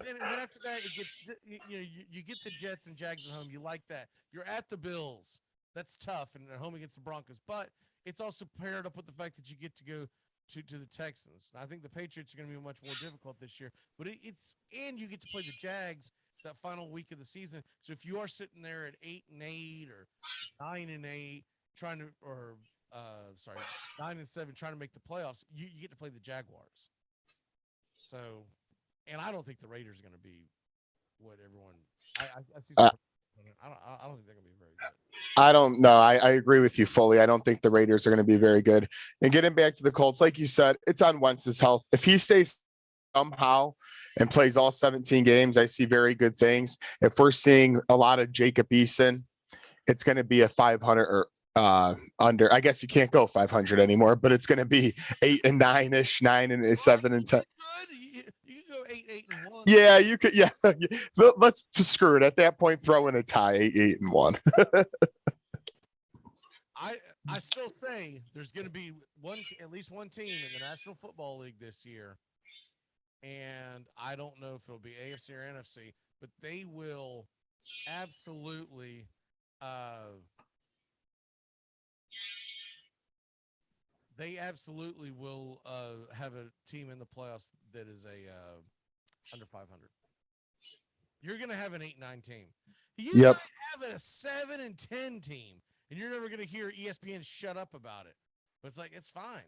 then after that, it gets you get the Jets and Jags at home. You like that. You're at the Bills. That's tough, and at home against the Broncos. But it's also paired up with the fact that you get to go to the Texans. And I think the Patriots are going to be much more difficult this year. But and you get to play the Jags that final week of the season. So if you are sitting there at 8-8 or 9-8, 9-7, trying to make the playoffs, you get to play the Jaguars. So, and I don't think the Raiders are going to be what everyone. I see. I don't think they're going to be very good. I don't know. I agree with you fully. I don't think the Raiders are going to be very good. And getting back to the Colts, like you said, it's on Wentz's health. If he stays somehow and plays all 17 games, I see very good things. If we're seeing a lot of Jacob Eason, it's going to be a 500 or under. I guess you can't go 500 anymore, but it's going to be 8-9-ish, 9-7-10. You can go 8-1. Yeah, you could. Yeah, let's just screw it. At that point, throw in a tie, 8-1. I still say there's going to be at least one team in the National Football League this year, and I don't know if it'll be AFC or NFC, but they will absolutely. They absolutely will have a team in the playoffs that is under 500. You're going to have an 8-9 team. You have a 7-10 team, and you're never going to hear ESPN shut up about it. But it's like, it's fine.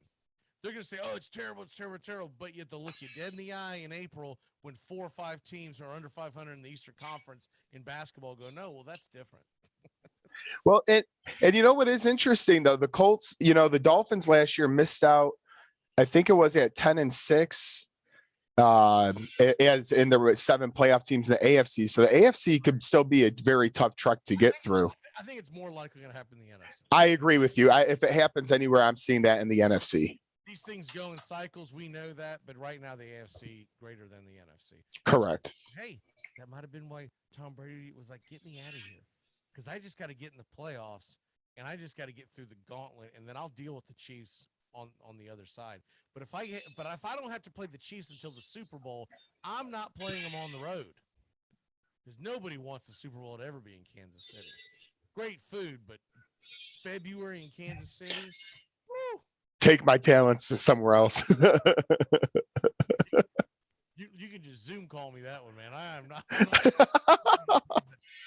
They're going to say, oh, it's terrible, but yet they'll look you dead in the eye in April when 4 or 5 teams are under 500 in the Eastern Conference in basketball go, no, well, that's different. Well, and you know what is interesting though, the Colts, the Dolphins last year missed out. I think it was at 10-6, as in there were 7 playoff teams in the AFC. So the AFC could still be a very tough truck to get through. I think it's more likely going to happen in the NFC. I agree with you. If it happens anywhere, I'm seeing that in the NFC. These things go in cycles. We know that, but right now the AFC greater than the NFC. Correct. Hey, that might have been why Tom Brady was like, "Get me out of here," because I just got to get in the playoffs and I just got to get through the gauntlet, and then I'll deal with the Chiefs on the other side. But if I don't have to play the Chiefs until the Super Bowl, I'm not playing them on the road because nobody wants the Super Bowl to ever be in Kansas City. Great food, but February in Kansas City. Woo. Take my talents somewhere else. You can just Zoom call me that one, man. I am not.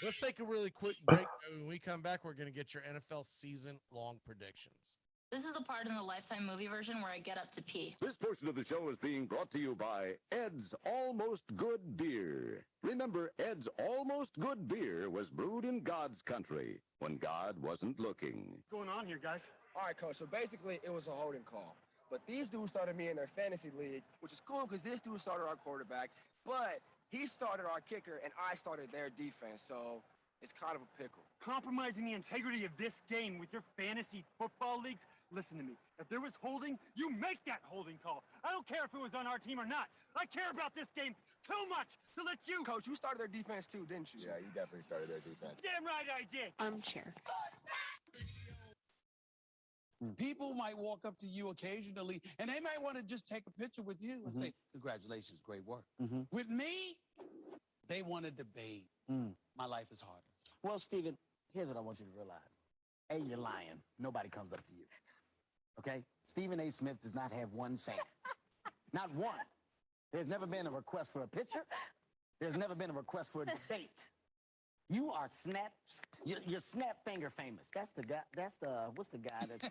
Let's take a really quick break. When we come back, we're going to get your NFL season-long predictions. This is the part in the Lifetime movie version where I get up to pee. This portion of the show is being brought to you by Ed's Almost Good Beer. Remember, Ed's Almost Good Beer was brewed in God's country when God wasn't looking. What's going on here, guys? All right, Coach, so basically it was a holding call. But these dudes started me in their fantasy league, which is cool because this dude started our quarterback, but he started our kicker and I started their defense, so it's kind of a pickle. Compromising the integrity of this game with your fantasy football leagues? Listen to me. If there was holding, you make that holding call. I don't care if it was on our team or not. I care about this game too much to let you... Coach, you started their defense too, didn't you? Yeah, you definitely started their defense. Damn right I did. Armchair. People might walk up to you occasionally, and they might want to just take a picture with you and say, congratulations, great work. With me, they want to debate. My life is harder. Well, Steven, here's what I want you to realize. A, you're lying. Nobody comes up to you. Okay? Stephen A. Smith does not have one fan. Not one. There's never been a request for a picture. There's never been a request for a debate. You are you're snap finger famous. That's the guy. That's the what's the guy that's on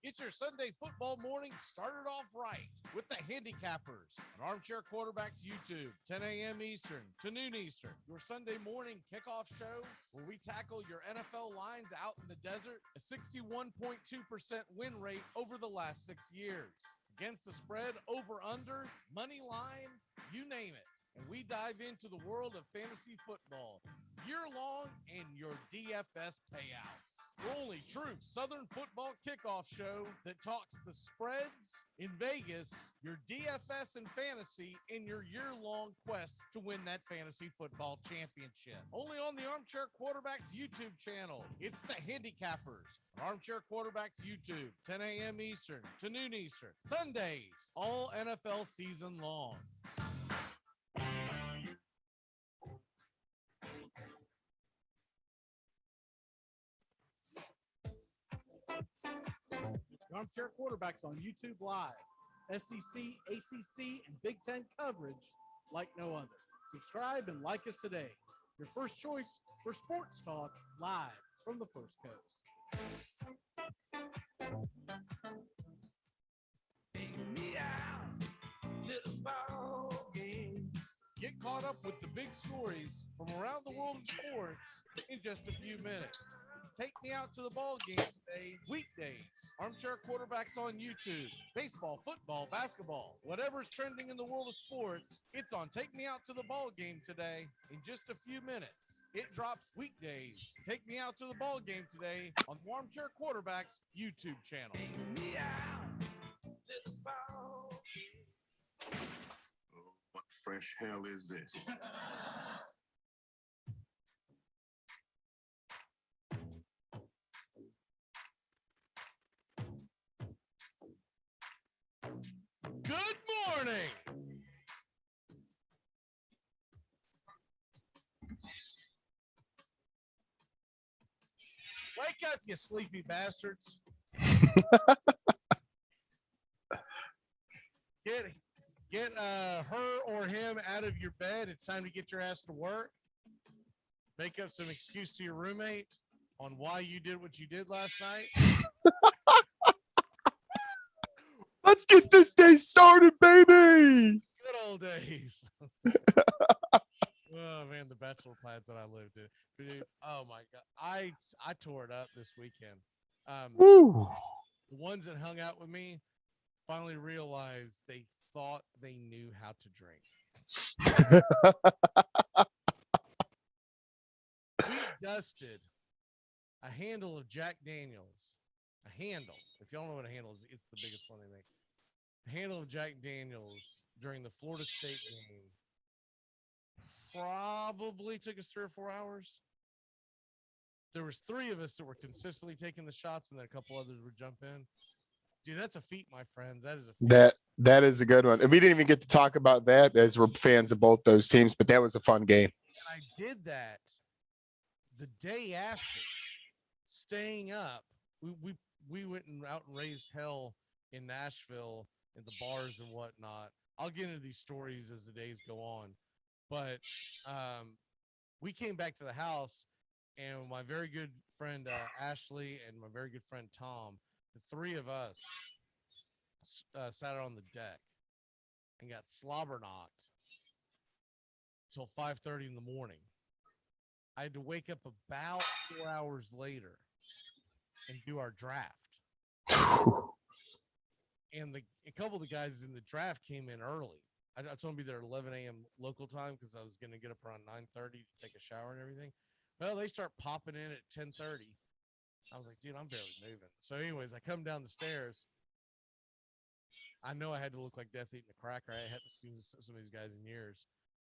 Get your Sunday football morning started off right with the Handicappers on Armchair Quarterbacks YouTube, 10 a.m. Eastern to noon Eastern. Your Sunday morning kickoff show where we tackle your NFL lines out in the desert, a 61.2% win rate over the last 6 years. Against the spread, over, under, money line, you name it. And we dive into the world of fantasy football year-long and your DFS payouts. The only true Southern football kickoff show that talks the spreads in Vegas, your DFS and fantasy, in your year-long quest to win that fantasy football championship. Only on the Armchair Quarterbacks YouTube channel. It's the Handicappers on Armchair Quarterbacks YouTube, 10 a.m. Eastern to noon Eastern. Sundays, all NFL season long. Armchair Quarterbacks on YouTube Live. SEC, ACC, and Big Ten coverage like no other. Subscribe and like us today. Your first choice for sports talk live from the First Coast. Get caught up with the big stories from around the world of sports in just a few minutes. Take me out to the ball game today, weekdays. Armchair Quarterbacks on YouTube. Baseball, football, basketball, whatever's trending in the world of sports, it's on Take Me Out to the Ball Game today in just a few minutes. It drops weekdays. Take me out to the ball game today on the Armchair Quarterbacks YouTube channel. Take me out to the ball game. Oh, what fresh hell is this? Good morning. Wake up, you sleepy bastards. Get her or him out of your bed. It's time to get your ass to work. Make up some excuse to your roommate on why you did what you did last night. Let's get this day started, baby. Good old days. Oh man, the bachelor pads that I lived in. Dude, oh my god, I tore it up this weekend. Woo. The ones that hung out with me finally realized they thought they knew how to drink. We dusted a handle of Jack Daniels. A handle. If y'all know what a handle is, it's the biggest one they make. A handle of Jack Daniels during the Florida State game. Probably took us 3 or 4 hours. There was 3 of us that were consistently taking the shots, and then a couple others would jump in. Dude, that's a feat, my friends. That is a feat. That is a good one. And we didn't even get to talk about that as we're fans of both those teams, but that was a fun game. And I did that the day after staying up. We went out and raised hell in Nashville in the bars and whatnot. I'll get into these stories as the days go on. But we came back to the house, and my very good friend Ashley and my very good friend Tom, the 3 of us sat out on the deck and got slobber knocked till 5:30 in the morning. I had to wake up about 4 hours later and do our draft. And a couple of the guys in the draft came in early. I told them to be there at 11 a.m. local time because I was going to get up around 9:30 to take a shower and everything. Well, they start popping in at 10:30. I was like, dude, I'm barely moving. So anyways, I come down the stairs. I know I had to look like death eating a cracker. I hadn't seen some of these guys in years.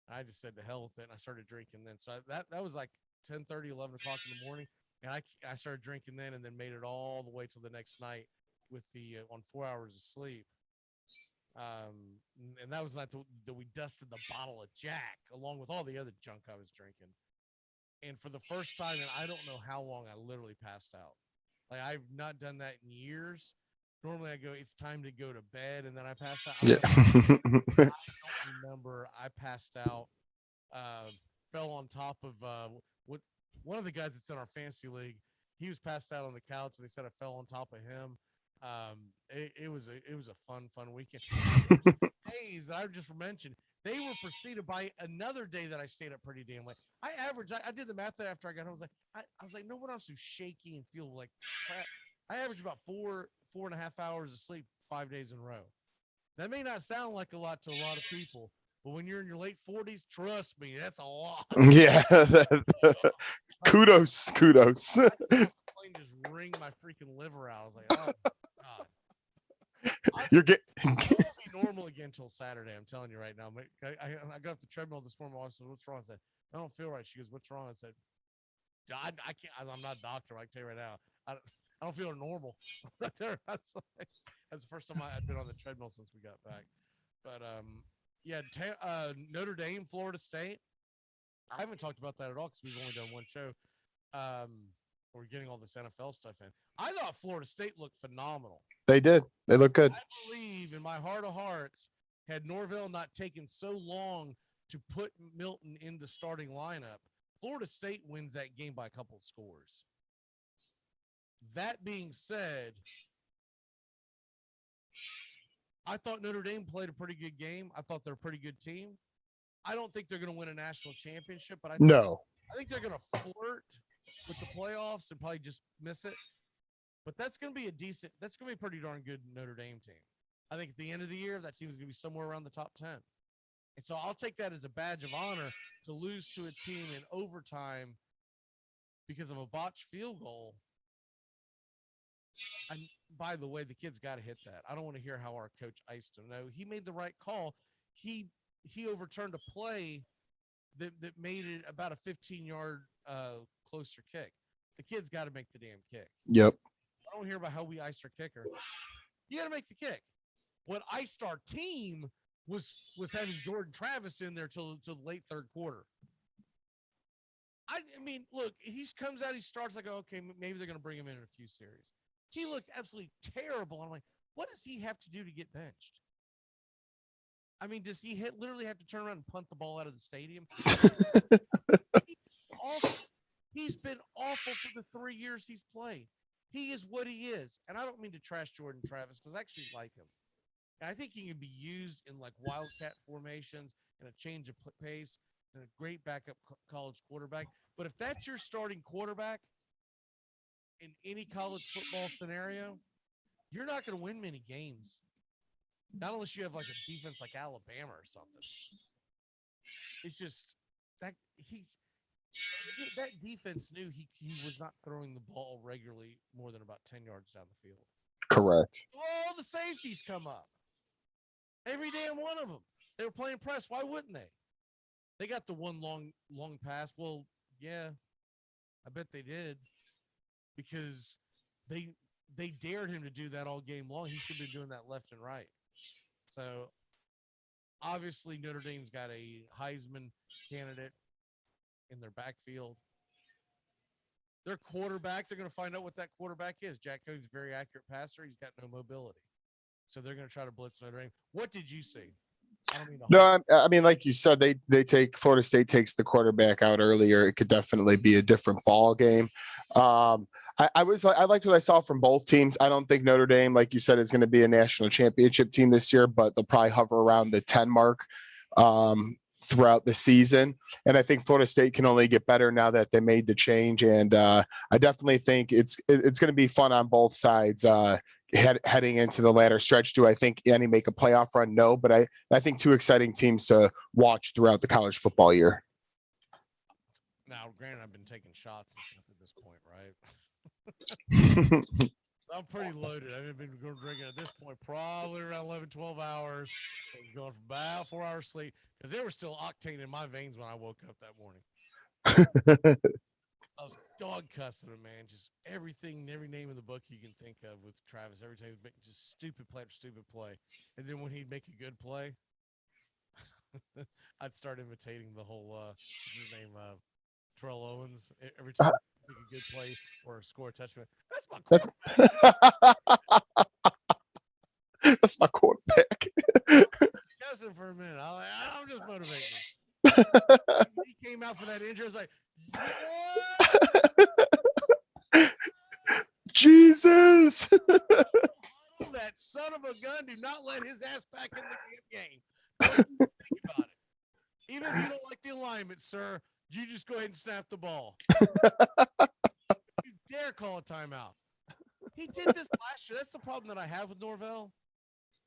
I just said to hell with it, and I started drinking then. So that was like 10:30, 11 o'clock in the morning. And I started drinking then and then made it all the way till the next night with the on 4 hours of sleep. And that was not that we dusted the bottle of Jack along with all the other junk I was drinking. And for the first time, and I don't know how long, I literally passed out. Like, I've not done that in years. Normally I go, it's time to go to bed, and then I pass out. Yeah. I don't remember. I passed out, fell on top of what one of the guys that's in our fantasy league. He was passed out on the couch, and they said I fell on top of him. It was a fun weekend. Days that I just mentioned, they were preceded by another day that I stayed up pretty damn late. I did the math there after I got home. I was like, no one else who's shaky and feel like crap. I averaged about 4.5 hours of sleep 5 days in a row. That may not sound like a lot to a lot of people, but when you're in your late 40s, trust me, that's a lot. Yeah. Kudos. Plane just wring my freaking liver out. I was like, oh God. You're getting I won't be normal again until Saturday. I'm telling you right now. I got off the treadmill this morning. My wife said, "What's wrong?" I said, "I don't feel right." She goes, "What's wrong?" I said, I can't. I'm not a doctor. I can tell you right now. I don't feel normal. That's the first time I've been on the treadmill since we got back. But yeah, Notre Dame, Florida State. I haven't talked about that at all because we've only done one show. We're getting all this NFL stuff in. I thought Florida State looked phenomenal. They did. They look good. I believe in my heart of hearts, had Norvell not taken so long to put Milton in the starting lineup, Florida State wins that game by a couple of scores. That being said, I thought Notre Dame played a pretty good game. I thought they're a pretty good team. I don't think they're going to win a national championship, but I think they're going to flirt with the playoffs and probably just miss it. But that's going to be that's going to be a pretty darn good Notre Dame team. I think at the end of the year, that team is going to be somewhere around the top 10. And so I'll take that as a badge of honor to lose to a team in overtime because of a botched field goal. And by the way, the kid's got to hit that. I don't want to hear how our coach iced him. No, he made the right call. He overturned a play that made it about a 15-yard closer kick. The kid's got to make the damn kick. Yep. I don't hear about how we iced our kicker. You got to make the kick. What iced our team was having Jordan Travis in there till the late third quarter. I mean, look, he comes out, he starts like, okay, maybe they're going to bring him in a few series. He looked absolutely terrible. I'm like, what does he have to do to get benched? I mean, does he literally have to turn around and punt the ball out of the stadium? He's been awful for the 3 years he's played. He is what he is. And I don't mean to trash Jordan Travis because I actually like him. And I think he can be used in like wildcat formations and a change of pace and a great backup college quarterback. But if that's your starting quarterback in any college football scenario, you're not going to win many games. Not unless you have like a defense like Alabama or something. It's just that that defense knew he was not throwing the ball regularly more than about 10 yards down the field. Correct. All the safeties come up. Every damn one of them. They were playing press. Why wouldn't they? They got the one long pass. Well, yeah, I bet they did because they dared him to do that all game long. He should have been doing that left and right. So obviously Notre Dame's got a Heisman candidate in their backfield. Their quarterback, they're going to find out what that quarterback is. Jack Cody's a very accurate passer. He's got no mobility. So they're going to try to blitz Notre Dame. What did you see? I mean, like you said, Florida State takes the quarterback out earlier. It could definitely be a different ball game. I liked what I saw from both teams. I don't think Notre Dame, like you said, is going to be a national championship team this year, but they'll probably hover around the 10 mark throughout the season. And I think Florida State can only get better now that they made the change. And I definitely think it's going to be fun on both sides heading into the latter stretch. Do I think any make a playoff run? No, but I think two exciting teams to watch throughout the college football year. Now, granted, I've been taking shots and stuff at this point, right? I'm pretty loaded. I've been drinking at this point probably around 11, 12 hours. Going for about 4 hours sleep because there was still octane in my veins when I woke up that morning. I was dog cussing him, man. Just everything, every name in the book you can think of with Travis. Every time he's just stupid play after stupid play. And then when he'd make a good play, I'd start imitating the whole, what's his name, Terrell Owens. Every time he make a good play or score a touchdown. That's my quarterback. That's my quarterback. Guessing for a minute. I'm just motivating. He came out for that injury. I was like, what? Jesus. That son of a gun, do not let his ass back in the game. Don't even think about it. Even if you don't like the alignment, sir, you just go ahead and snap the ball. You dare call a timeout. He did this last year. That's the problem that I have with Norvell.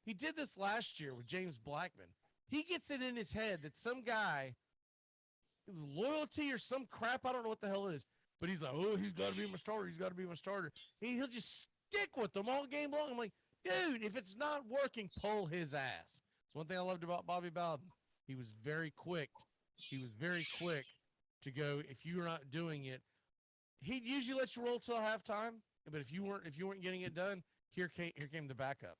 He did this last year with James Blackman. He gets it in his head that some guy, his loyalty or some crap, I don't know what the hell it is, but he's like, oh, he's got to be my starter. He's got to be my starter. He'll just stick with them all game long. I'm like, dude, if it's not working, pull his ass. It's one thing I loved about Bobby Bowden. He was very quick. He was very quick to go, if you're not doing it, he'd usually let you roll till halftime. But if you weren't getting it done, here came the backup.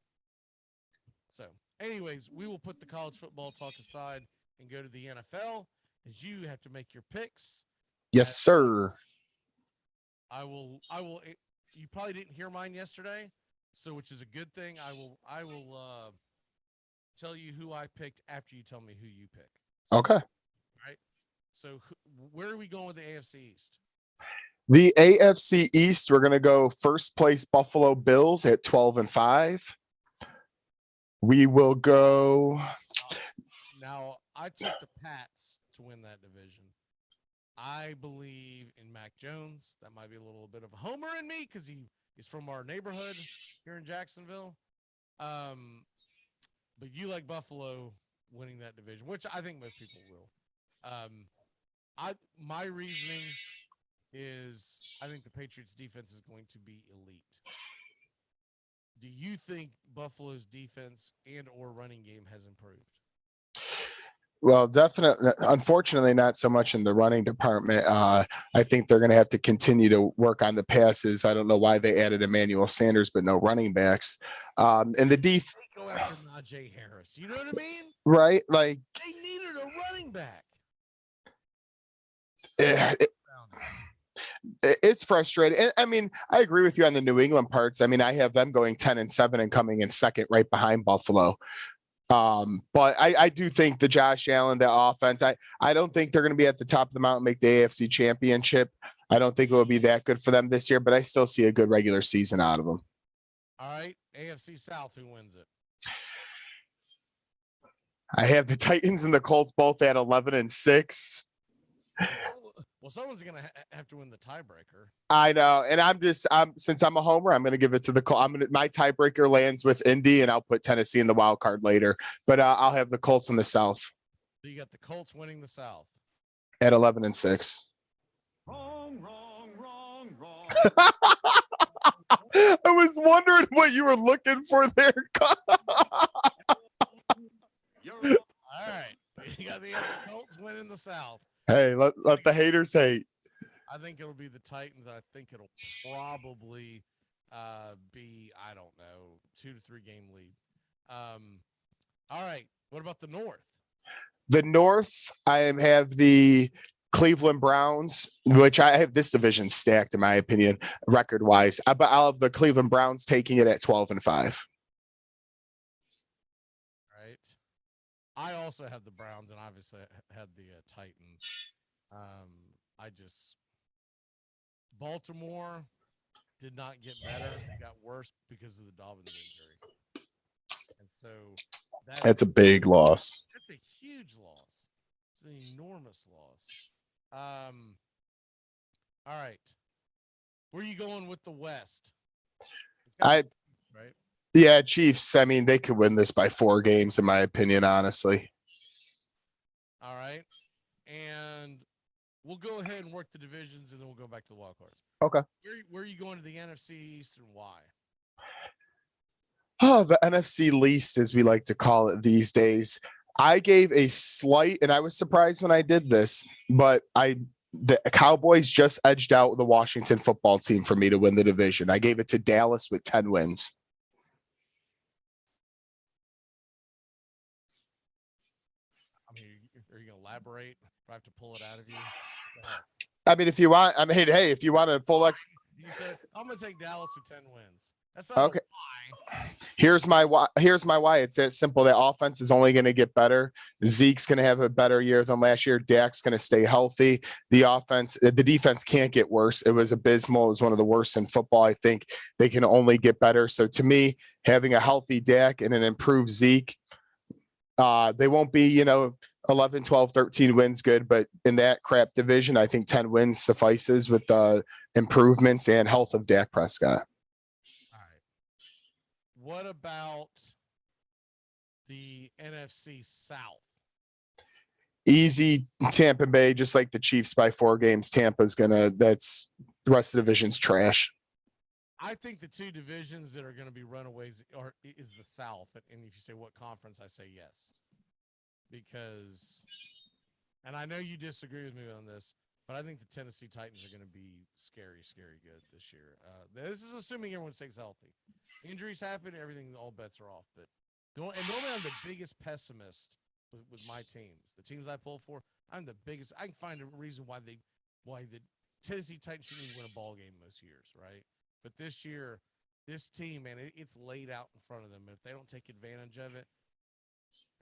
So, anyways, we will put the college football talk aside and go to the NFL, as you have to make your picks. Yes, sir. I will. You probably didn't hear mine yesterday, so which is a good thing. I will tell you who I picked after you tell me who you pick. So, Okay. All right. So, where are we going with the AFC East? The AFC East, we're going to go first place Buffalo Bills at 12-5. We will go. Now, I took the Pats to win that division. I believe in Mac Jones. That might be a little bit of a homer in me because he is from our neighborhood here in Jacksonville. But you like Buffalo winning that division, which I think most people will. My reasoning is I think the Patriots defense is going to be elite. Do you think Buffalo's defense and or running game has improved? Well, definitely. Unfortunately, not so much in the running department. I think they're going to have to continue to work on the passes. I don't know why they added Emmanuel Sanders, but no running backs. And the defense. Go after Najee Harris. You know what I mean? Right? Like they needed a running back. It's frustrating. And, I mean, I agree with you on the New England parts. I mean, I have them going 10-7 and coming in second right behind Buffalo. But I do think the Josh Allen, the offense, I don't think they're going to be at the top of the mountain, make the AFC championship. I don't think it will be that good for them this year, but I still see a good regular season out of them. All right. AFC South, who wins it? I have the Titans and the Colts both at 11-6. Well, someone's going to have to win the tiebreaker. I know. And since I'm a homer, I'm going to give it to the Colts. My tiebreaker lands with Indy, and I'll put Tennessee in the wild card later. But I'll have the Colts in the South. So you got the Colts winning the South at 11-6. Wrong. I was wondering what you were looking for there. All right. You got the Colts winning the South. Hey, let the haters hate. I think it'll be the Titans. I think it'll probably be, I don't know, 2 to 3 game lead. All right. What about the North? The North, I have the Cleveland Browns, which I have this division stacked in my opinion, record wise. But I'll have the Cleveland Browns taking it at 12-5. Right. I also have the Browns, and obviously had the Titans. Baltimore did not get better; it got worse because of the Dobbins injury, and so that's a big loss. That's a huge loss. It's an enormous loss. All right, where are you going with the West? Right. Yeah, Chiefs. I mean, they could win this by 4 games, in my opinion, honestly. All right. And we'll go ahead and work the divisions, and then we'll go back to the wild cards. Okay. Where are you going to the NFC East, and why? Oh, the NFC least, as we like to call it these days. I gave a slight, and I was surprised when I did this, but the Cowboys just edged out the Washington football team for me to win the division. I gave it to Dallas with 10 wins. Are you going to elaborate? Do I have to pull it out of you? I mean, if you want, hey, if you want a full You said, I'm going to take Dallas with 10 wins. That's not Okay. a why. Here's my why. It's that simple. That offense is only going to get better. Zeke's going to have a better year than last year. Dak's going to stay healthy. The defense can't get worse. It was abysmal. It was one of the worst in football. I think they can only get better. So to me, having a healthy Dak and an improved Zeke, they won't be, 11, 12, 13 wins good, but in that crap division, I think 10 wins suffices with the improvements and health of Dak Prescott. What about the NFC South? Easy Tampa Bay, just like the Chiefs by 4 games. Tampa's that's the rest of the division's trash. I think the two divisions that are going to be runaways is the South. And if you say what conference, I say yes. Because, and I know you disagree with me on this, but I think the Tennessee Titans are going to be scary, scary good this year. This is assuming everyone stays healthy. Injuries happen, all bets are off. But normally I'm the biggest pessimist with my teams. The teams I pull for, I'm the biggest. I can find a reason why the Tennessee Titans shouldn't even win a ball game most years, right? But this year, this team, man, it's laid out in front of them. If they don't take advantage of it,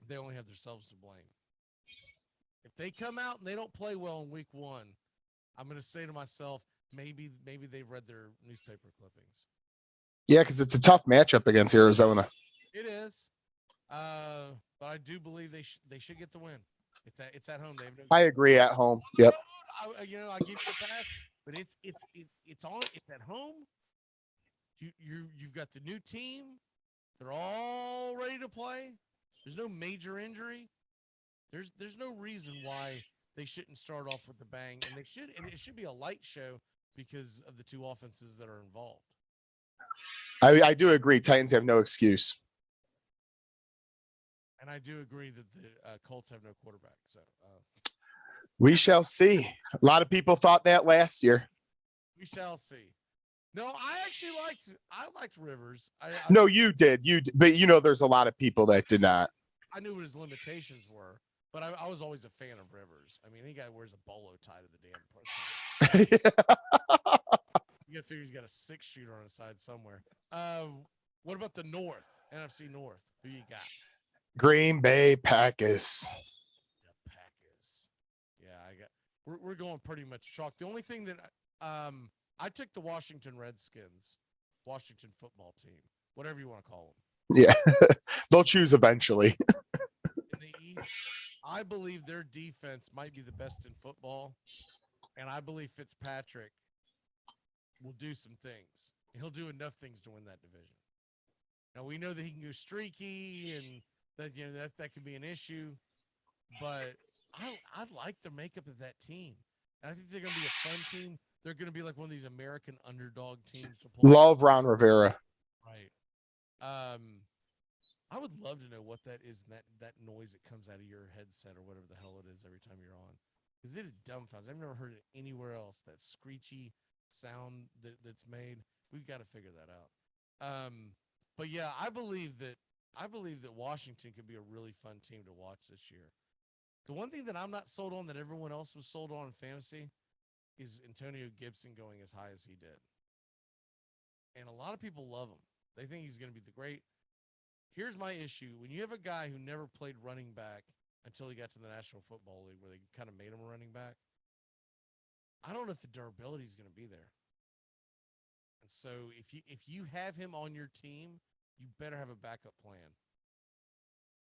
they only have themselves to blame. If they come out and they don't play well in week 1, I'm going to say to myself, maybe they've read their newspaper clippings. Yeah, because it's a tough matchup against Arizona. It is, but I do believe they should get the win. It's at home. I agree. At home. Yep. I give you a pass, but it's at home. You've got the new team. They're all ready to play. There's no major injury. There's no reason why they shouldn't start off with the bang, and it should be a light show because of the two offenses that are involved. I do agree. Titans have no excuse. And I do agree that the Colts have no quarterback. So we shall see. A lot of people thought that last year. We shall see. No, I actually liked Rivers. No, you did. But there's a lot of people that did not. I knew what his limitations were, but I was always a fan of Rivers. I mean, any guy wears a bolo tie to the damn person. You got to figure he's got a 6-shooter on his side somewhere. What about the North, NFC North? Who you got? Green Bay Packers. Yeah, Packers. Yeah, we're going pretty much chalk. The only thing that I took the Washington Redskins, Washington football team, whatever you want to call them. Yeah, they'll choose eventually. In the East, I believe their defense might be the best in football, and I believe Fitzpatrick will do some things. He'll do enough things to win that division. Now we know that he can go streaky, and that can be an issue, but I like the makeup of that team. And I think they're going to be a fun team. They're going to be like one of these American underdog teams. Love Ron Rivera. Right. I would love to know what that is, that noise that comes out of your headset or whatever the hell it is every time you're on. Because it dumbfounds. I've never heard it anywhere else, that screechy sound that's made. We've got to figure that out. But yeah, I believe that Washington could be a really fun team to watch this year. The one thing that I'm not sold on that everyone else was sold on in fantasy is Antonio Gibson going as high as he did. And a lot of people love him. They think he's going to be the great. Here's my issue. When you have a guy who never played running back until he got to the National Football League where they kind of made him a running back, I don't know if the durability is going to be there. And so if you have him on your team, you better have a backup plan.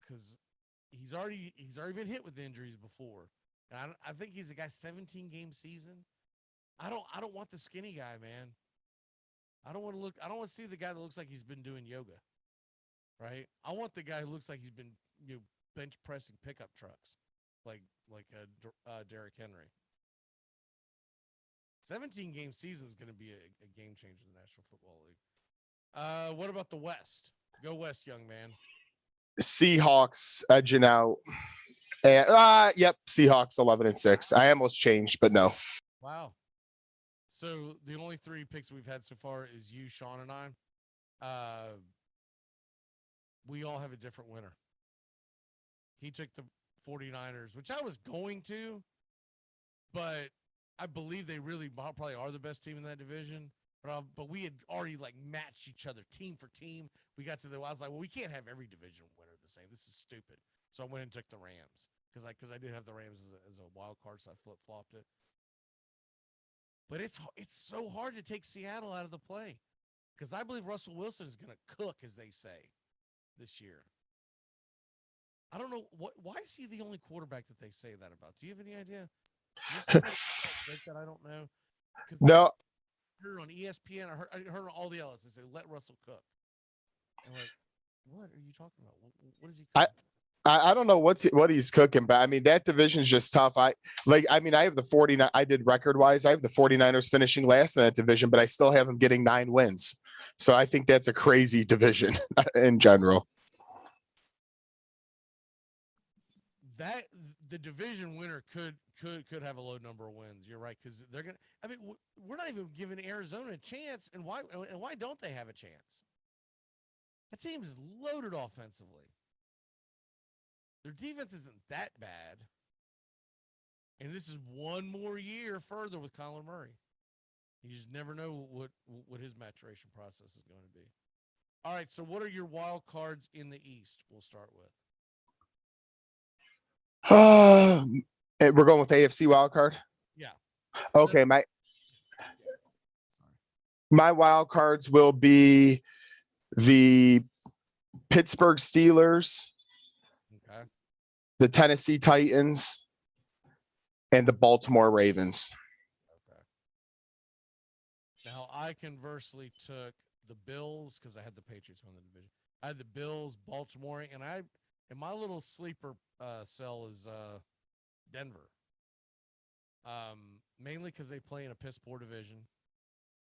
Because he's already been hit with injuries before. And I think he's a guy 17-game season. I don't want the skinny guy, man. I don't want to see the guy that looks like he's been doing yoga. Right? I want the guy who looks like he's been bench pressing pickup trucks, like Derrick Henry. 17-game season is going to be a game changer in the National Football League. What about the West? Go West, young man. Seahawks edging out. Yep, Seahawks 11-6. I almost changed, but no. Wow. So the only 3 picks we've had so far is you, Sean, and I. We all have a different winner. He took the 49ers, which I was going to, but I believe they really probably are the best team in that division. But we had already like matched each other team for team. We got to I was like, well, we can't have every division winner the same. This is stupid. So I went and took the Rams because I did have the Rams as a wild card, so I flip flopped it. But it's so hard to take Seattle out of the play because I believe Russell Wilson is going to cook, as they say, this year. I don't know why is he the only quarterback that they say that about? Do you have any idea? That I don't know. No. I heard on ESPN. I heard on all the others. They say let Russell cook. I'm like, what are you talking about? What is he cooking? I don't know what he's cooking, but I mean, that division's just tough. I have the 49. I did record wise. I have the 49ers finishing last in that division, but I still have them getting 9 wins. So I think that's a crazy division in general. That the division winner could have a low number of wins. You're right, because they're gonna. I mean, we're not even giving Arizona a chance, and why don't they have a chance? That team is loaded offensively. Their defense isn't that bad, and this is one more year further with Kyler Murray. You just never know what his maturation process is going to be. All right, so what are your wild cards in the East? We'll start with. We're going with AFC wild card. Yeah. Okay, my wild cards will be the Pittsburgh Steelers, okay, the Tennessee Titans, and the Baltimore Ravens. Okay. Now I conversely took the Bills because I had the Patriots win the division. I had the Bills, Baltimore, and my little sleeper cell is Denver. Mainly because they play in a piss poor division,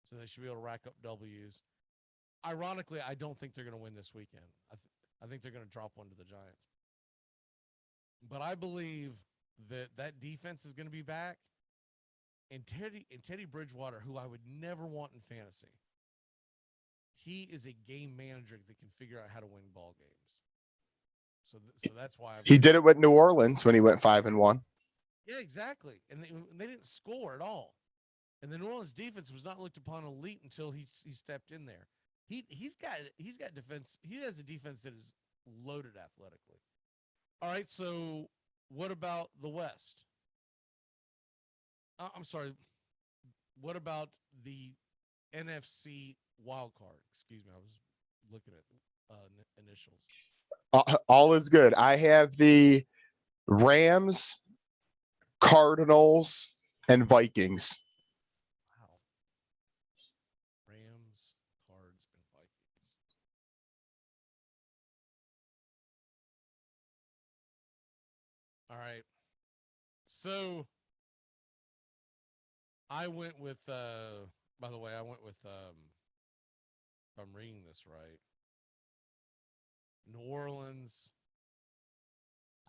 so they should be able to rack up W's. Ironically, I don't think they're going to win this weekend. I think they're going to drop one to the Giants. But I believe that defense is going to be back, and Teddy Bridgewater, who I would never want in fantasy, he is a game manager that can figure out how to win ball games. So that's why he did it with New Orleans when he went 5-1. Yeah, exactly. And they didn't score at all. And the New Orleans defense was not looked upon elite until he stepped in there. He's got defense. He has a defense that is loaded athletically. All right, so what about the West? I'm sorry. What about the NFC wild card? Excuse me, I was looking at initials. All is good. I have the Rams, Cardinals, and Vikings. Wow. Rams, Cards, and Vikings. All right. So I went with by the way, I went with if I'm reading this right, New Orleans.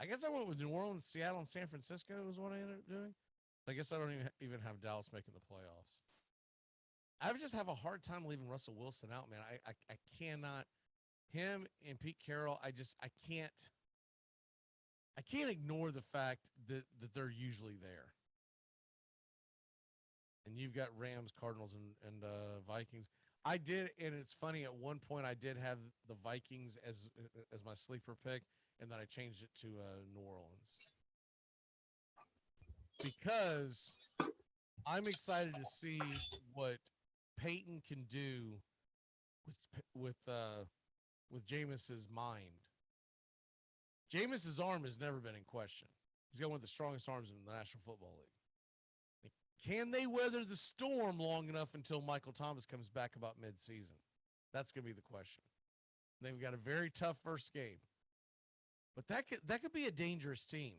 I guess I went with New Orleans, Seattle, and San Francisco is what I ended up doing. I guess I don't even have Dallas making the playoffs. I just have a hard time leaving Russell Wilson out, man. I cannot. Him and Pete Carroll, I can't ignore the fact that they're usually there. And you've got Rams, Cardinals, and Vikings. I did, and it's funny, at one point I did have the Vikings as my sleeper pick, and then I changed it to New Orleans. Because I'm excited to see what Peyton can do with Jameis's mind. Jameis's arm has never been in question. He's got one of the strongest arms in the National Football League. Can they weather the storm long enough until Michael Thomas comes back about mid-season? That's going to be the question. They've got a very tough first game. But that could be a dangerous team.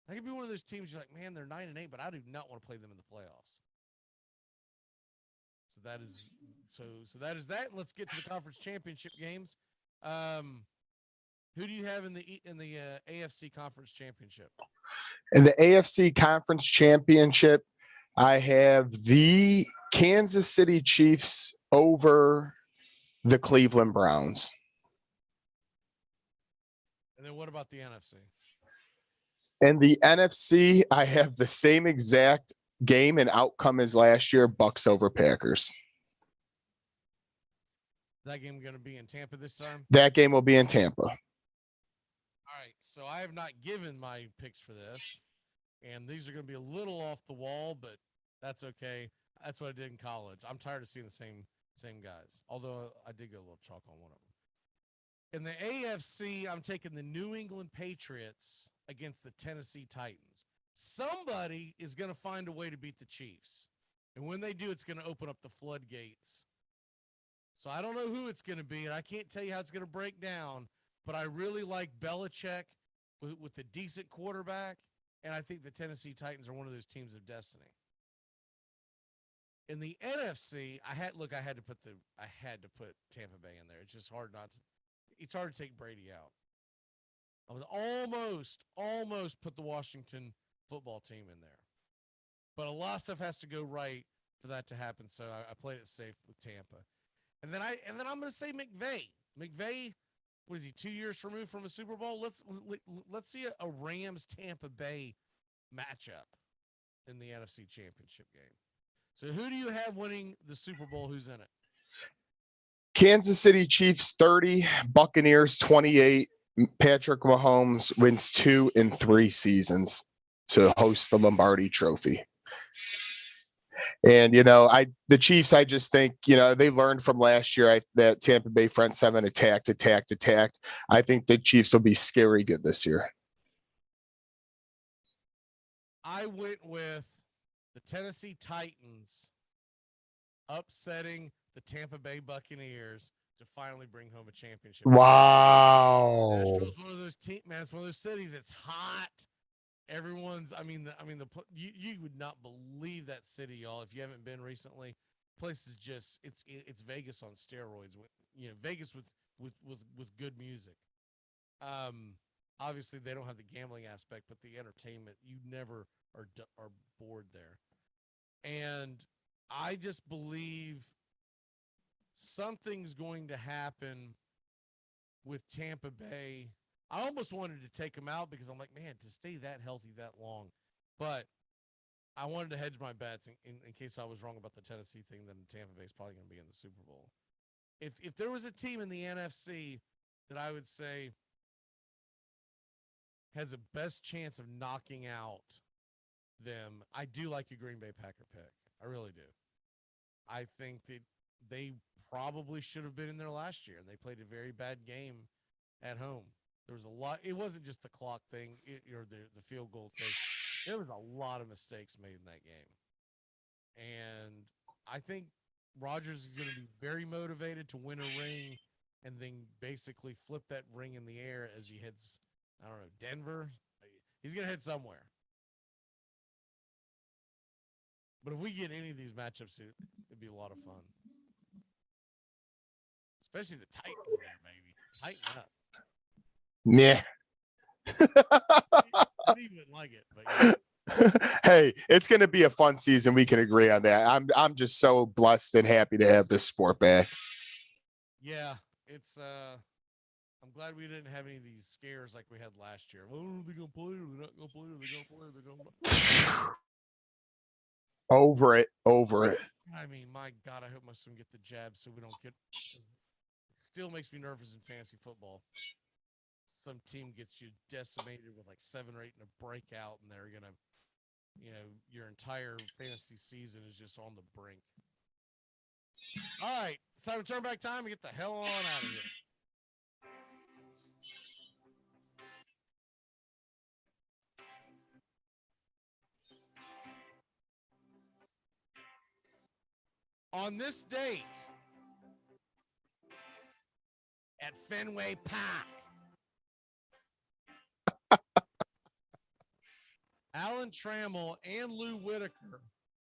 That could be one of those teams you're like, man, they're 9-8, but I do not want to play them in the playoffs. So that is that. Let's get to the conference championship games. Who do you have in the AFC conference championship? In the AFC conference championship, I have the Kansas City Chiefs over the Cleveland Browns. And then what about the NFC? In the NFC, I have the same exact game and outcome as last year, Bucs over Packers. That game going to be in Tampa this time? That game will be in Tampa. All right. So I have not given my picks for this, and these are going to be a little off the wall, but that's okay. That's what I did in college. I'm tired of seeing the same guys, although I did go a little chalk on one of them. In the AFC, I'm taking the New England Patriots against the Tennessee Titans. Somebody is going to find a way to beat the Chiefs. And when they do, it's going to open up the floodgates. So I don't know who it's going to be, and I can't tell you how it's going to break down, but I really like Belichick with a decent quarterback, and I think the Tennessee Titans are one of those teams of destiny. In the NFC, I had to put Tampa Bay in there. It's just hard not to. It's hard to take Brady out. I was almost put the Washington football team in there, but a lot of stuff has to go right for that to happen. So I played it safe with Tampa, and then I'm going to say McVay. McVay, what is he? 2 years removed from a Super Bowl. Let's see a Rams Tampa Bay matchup in the NFC Championship game. So who do you have winning the Super Bowl? Who's in it? Kansas City Chiefs 30, Buccaneers 28. Patrick Mahomes wins 2 in 3 seasons to host the Lombardi Trophy. And, the Chiefs, I just think, they learned from last year that Tampa Bay front seven attacked. I think the Chiefs will be scary good this year. I went with the Tennessee Titans upsetting the Tampa Bay Buccaneers to finally bring home a championship. Wow. Nashville's one of those man. It's one of those cities. It's hot. Everyone's. You would not believe that city, y'all. If you haven't been recently, place is just it's Vegas on steroids. Vegas with good music. Obviously they don't have the gambling aspect, but the entertainment. You never are bored there, and I just believe something's going to happen with Tampa Bay. I almost wanted to take them out because I'm like, man, to stay that healthy that long. But I wanted to hedge my bets in case I was wrong about the Tennessee thing, then Tampa Bay's probably going to be in the Super Bowl. If there was a team in the NFC that I would say has the best chance of knocking out them, I do like a Green Bay Packer pick. I really do. I think that they probably should have been in there last year, and they played a very bad game at home. There was a lot. It wasn't just the clock thing or the field goal thing. There was a lot of mistakes made in that game. And I think Rodgers is going to be very motivated to win a ring and then basically flip that ring in the air as he heads, I don't know, Denver. He's going to head somewhere. But if we get any of these matchups, it'd be a lot of fun. Especially the Titans there, baby. Tighten up. Yeah. I didn't even like it, but yeah. Hey, it's going to be a fun season. We can agree on that. I'm just so blessed and happy to have this sport back. Yeah, it's I'm glad we didn't have any of these scares like we had last year. Oh, they're gonna play, or they're not gonna play, or they're gonna play, they're gonna Over it. I mean, my God, I hope my son get the jab so we don't get. It still makes me nervous in fantasy football. Some team gets you decimated with like 7 or 8 in a breakout, and they're gonna, your entire fantasy season is just on the brink. All right, it's time to turn back time and get the hell on out of here. On this date at Fenway Park, Alan Trammell and Lou Whitaker,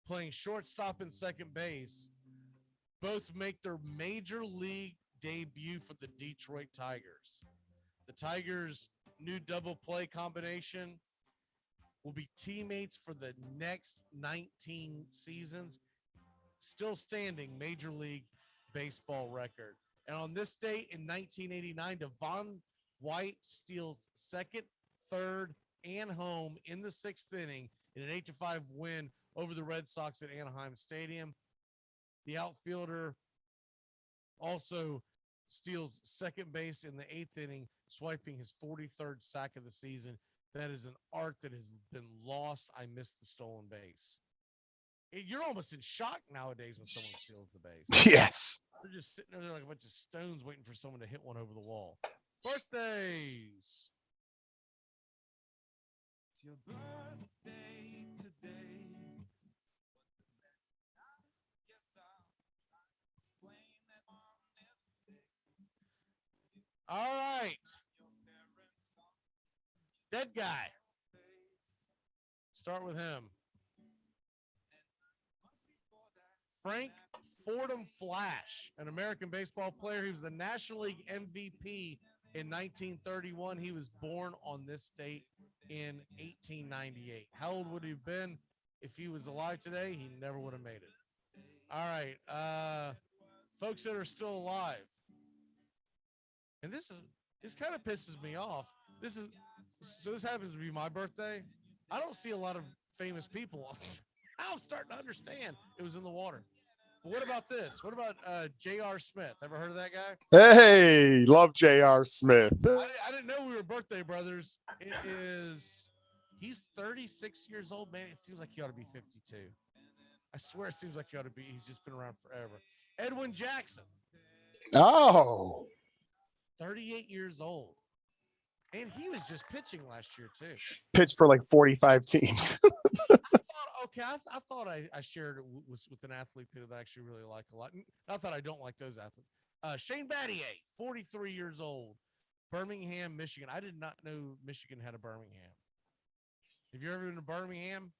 playing shortstop and second base, both make their major league debut for the Detroit Tigers. The Tigers' new double play combination will be teammates for the next 19 seasons, still standing Major League Baseball record. And on this date in 1989, Devon White steals second, third, and home in the 6th inning in an 8-5 win over the Red Sox at Anaheim Stadium. The outfielder Also steals second base in the 8th inning, swiping his 43rd sack of the season. That is an art that has been lost. I miss the stolen base. You're almost in shock nowadays when someone steals the base. Yes. They're just sitting there like a bunch of stones waiting for someone to hit one over the wall. Birthdays. It's your birthday today. Guess I'll try to explain that on this day. All right. Dead guy. Start with him. Frank Fordham Flash, an American baseball player. He was the National League MVP in 1931. He was born on this date in 1898. How old would he have been if he was alive today? He never would have made it. All right. Folks that are still alive. And this kind of pisses me off. This happens to be my birthday. I don't see a lot of famous people. I'm starting to understand it was in the water. But what about this? What about J.R. Smith? Ever heard of that guy? Hey, love J.R. Smith. I didn't know we were birthday brothers. He's 36 years old, man. It seems like he ought to be 52. I swear it seems like he ought to be. He's just been around forever. Edwin Jackson. Oh. 38 years old. And he was just pitching last year, too. Pitched for like 45 teams. I thought I shared it with an athlete that I actually really like a lot. Not that I don't like those athletes. Shane Battier, 43 years old, Birmingham, Michigan. I did not know Michigan had a Birmingham. Have you ever been to Birmingham?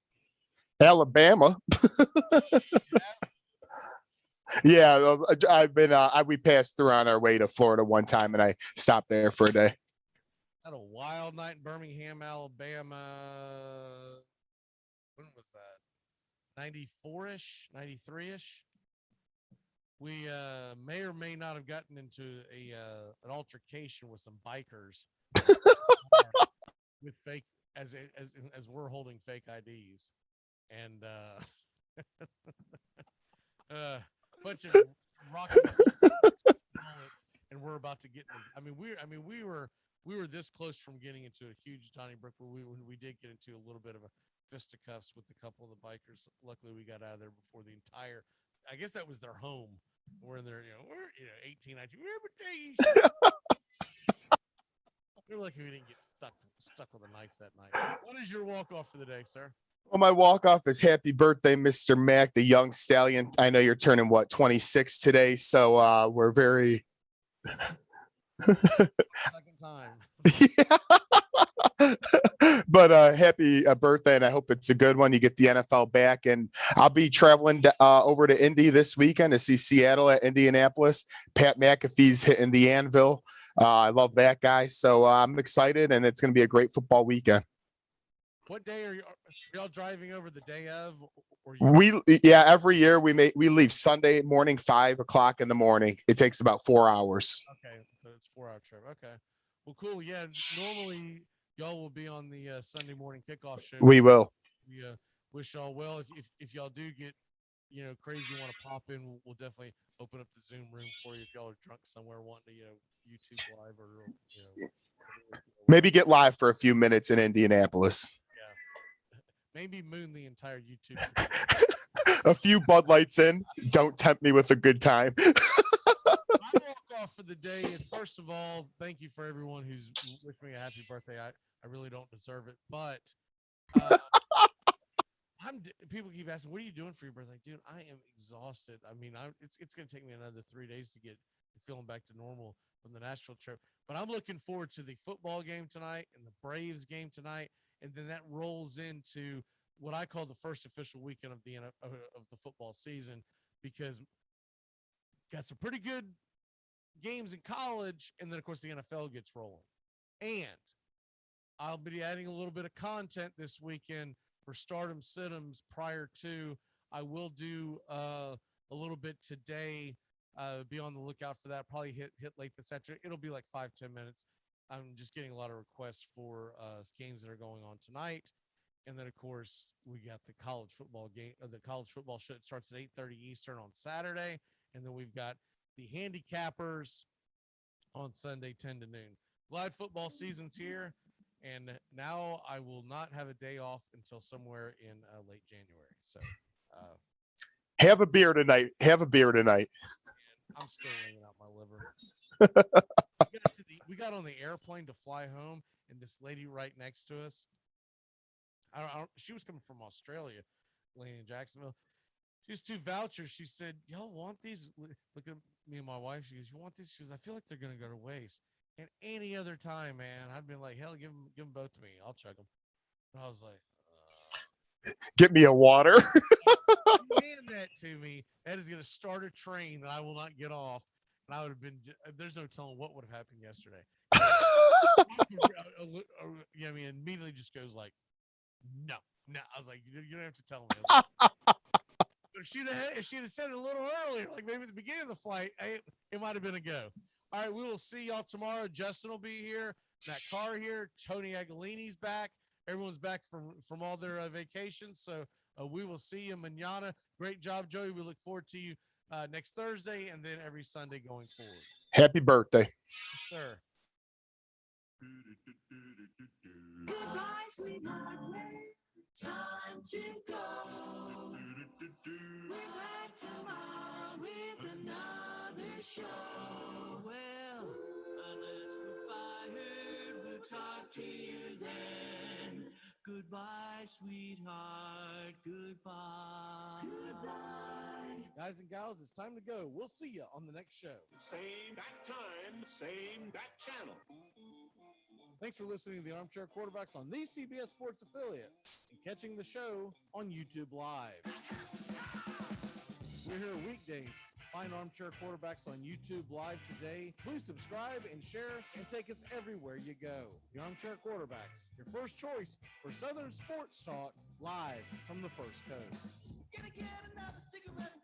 Alabama. Yeah, I've been. We passed through on our way to Florida one time, and I stopped there for a day. Had a wild night in Birmingham, Alabama. When was that? 94-ish, 93-ish. We may or may not have gotten into an altercation with some bikers with fake as we're holding fake IDs, and bunch of rocky bullets, and we're about to get. We were this close from getting into a huge Johnny Brook, where we did get into a little bit of a fisticuffs with a couple of the bikers. Luckily, we got out of there before the entire. I guess that was their home. We're in there, we're 18, 19. We're lucky we didn't get stuck with a knife that night. What is your walk off for the day, sir? Well, my walk off is happy birthday, Mr. Mac, the young stallion. I know you're turning 26 today, so we're very. Second time. Yeah. But happy birthday, and I hope it's a good one. You get the NFL back, and I'll be traveling over to Indy this weekend to see Seattle at Indianapolis. Pat McAfee's hitting the anvil. I love that guy, so I'm excited, and it's going to be a great football weekend. What day are y'all driving over the day of? Every year we leave Sunday morning, 5 o'clock in the morning. It takes about 4 hours. Okay, so it's a 4-hour trip. Okay, well, cool. Yeah, normally y'all will be on the Sunday morning kickoff show. We will. We wish y'all well. If y'all do get crazy, want to pop in, we'll definitely open up the Zoom room for you if y'all are drunk somewhere wanting to YouTube live or maybe get live for a few minutes in Indianapolis. Maybe moon the entire YouTube. A few Bud Lights in. Don't tempt me with a good time. My walk off for the day is, first of all, thank you for everyone who's wished me a happy birthday. I really don't deserve it, but people keep asking, what are you doing for your birthday? Dude, I am exhausted. I mean, it's going to take me another 3 days to get feeling back to normal from the Nashville trip, but I'm looking forward to the football game tonight and the Braves game tonight. And then that rolls into what I call the first official weekend of the football season, because got some pretty good games in college, and then of course the NFL gets rolling. And I'll be adding a little bit of content this weekend for Stardom Sitt'ems prior to. I will do a little bit today. Be on the lookout for that. Probably hit late this afternoon. It'll be like 5-10 minutes. I'm just getting a lot of requests for games that are going on tonight. And then, of course, we got the college football game. The college football show starts at 8:30 Eastern on Saturday. And then we've got the handicappers on Sunday, 10 to noon. Glad football season's here, and now I will not have a day off until somewhere in late January. So have a beer tonight. Have a beer tonight. I'm still laying out my liver. We got on the airplane to fly home, and this lady right next to us, she was coming from Australia, laying in Jacksonville. She has 2 vouchers. She said, y'all want these? Look at me and my wife. She goes, you want these? She goes, I feel like they're going to go to waste. And any other time, man, I'd been like, hell, give them both to me. I'll chug them. And I was like, get me a water. hand that to me. That is going to start a train that I will not get off. And I would have been, there's no telling what would have happened yesterday. I mean, immediately just goes like, no. I was like, you don't have to tell me. If she'd have said it a little earlier, like maybe at the beginning of the flight, it might have been a go. All right, we will see y'all tomorrow. Justin will be here. Matt Carr here. Tony Agolini's back. Everyone's back from all their vacations. So we will see you manana. Great job, Joey. We look forward to you next Thursday and then every Sunday going forward. Happy birthday. Yes, sir. Goodbye, sweetheart. Time to go. We're back tomorrow with another show. Well, unless we're fired, we'll talk to you then. Goodbye, sweetheart. Goodbye. Goodbye. Guys and gals, it's time to go. We'll see you on the next show. Same bat time, same bat channel. Thanks for listening to the Armchair Quarterbacks on these CBS Sports affiliates and catching the show on YouTube Live. We're here weekdays. Find Armchair Quarterbacks on YouTube Live today. Please subscribe and share and take us everywhere you go. The Armchair Quarterbacks, your first choice for Southern sports talk live from the First Coast. Gonna get another cigarette.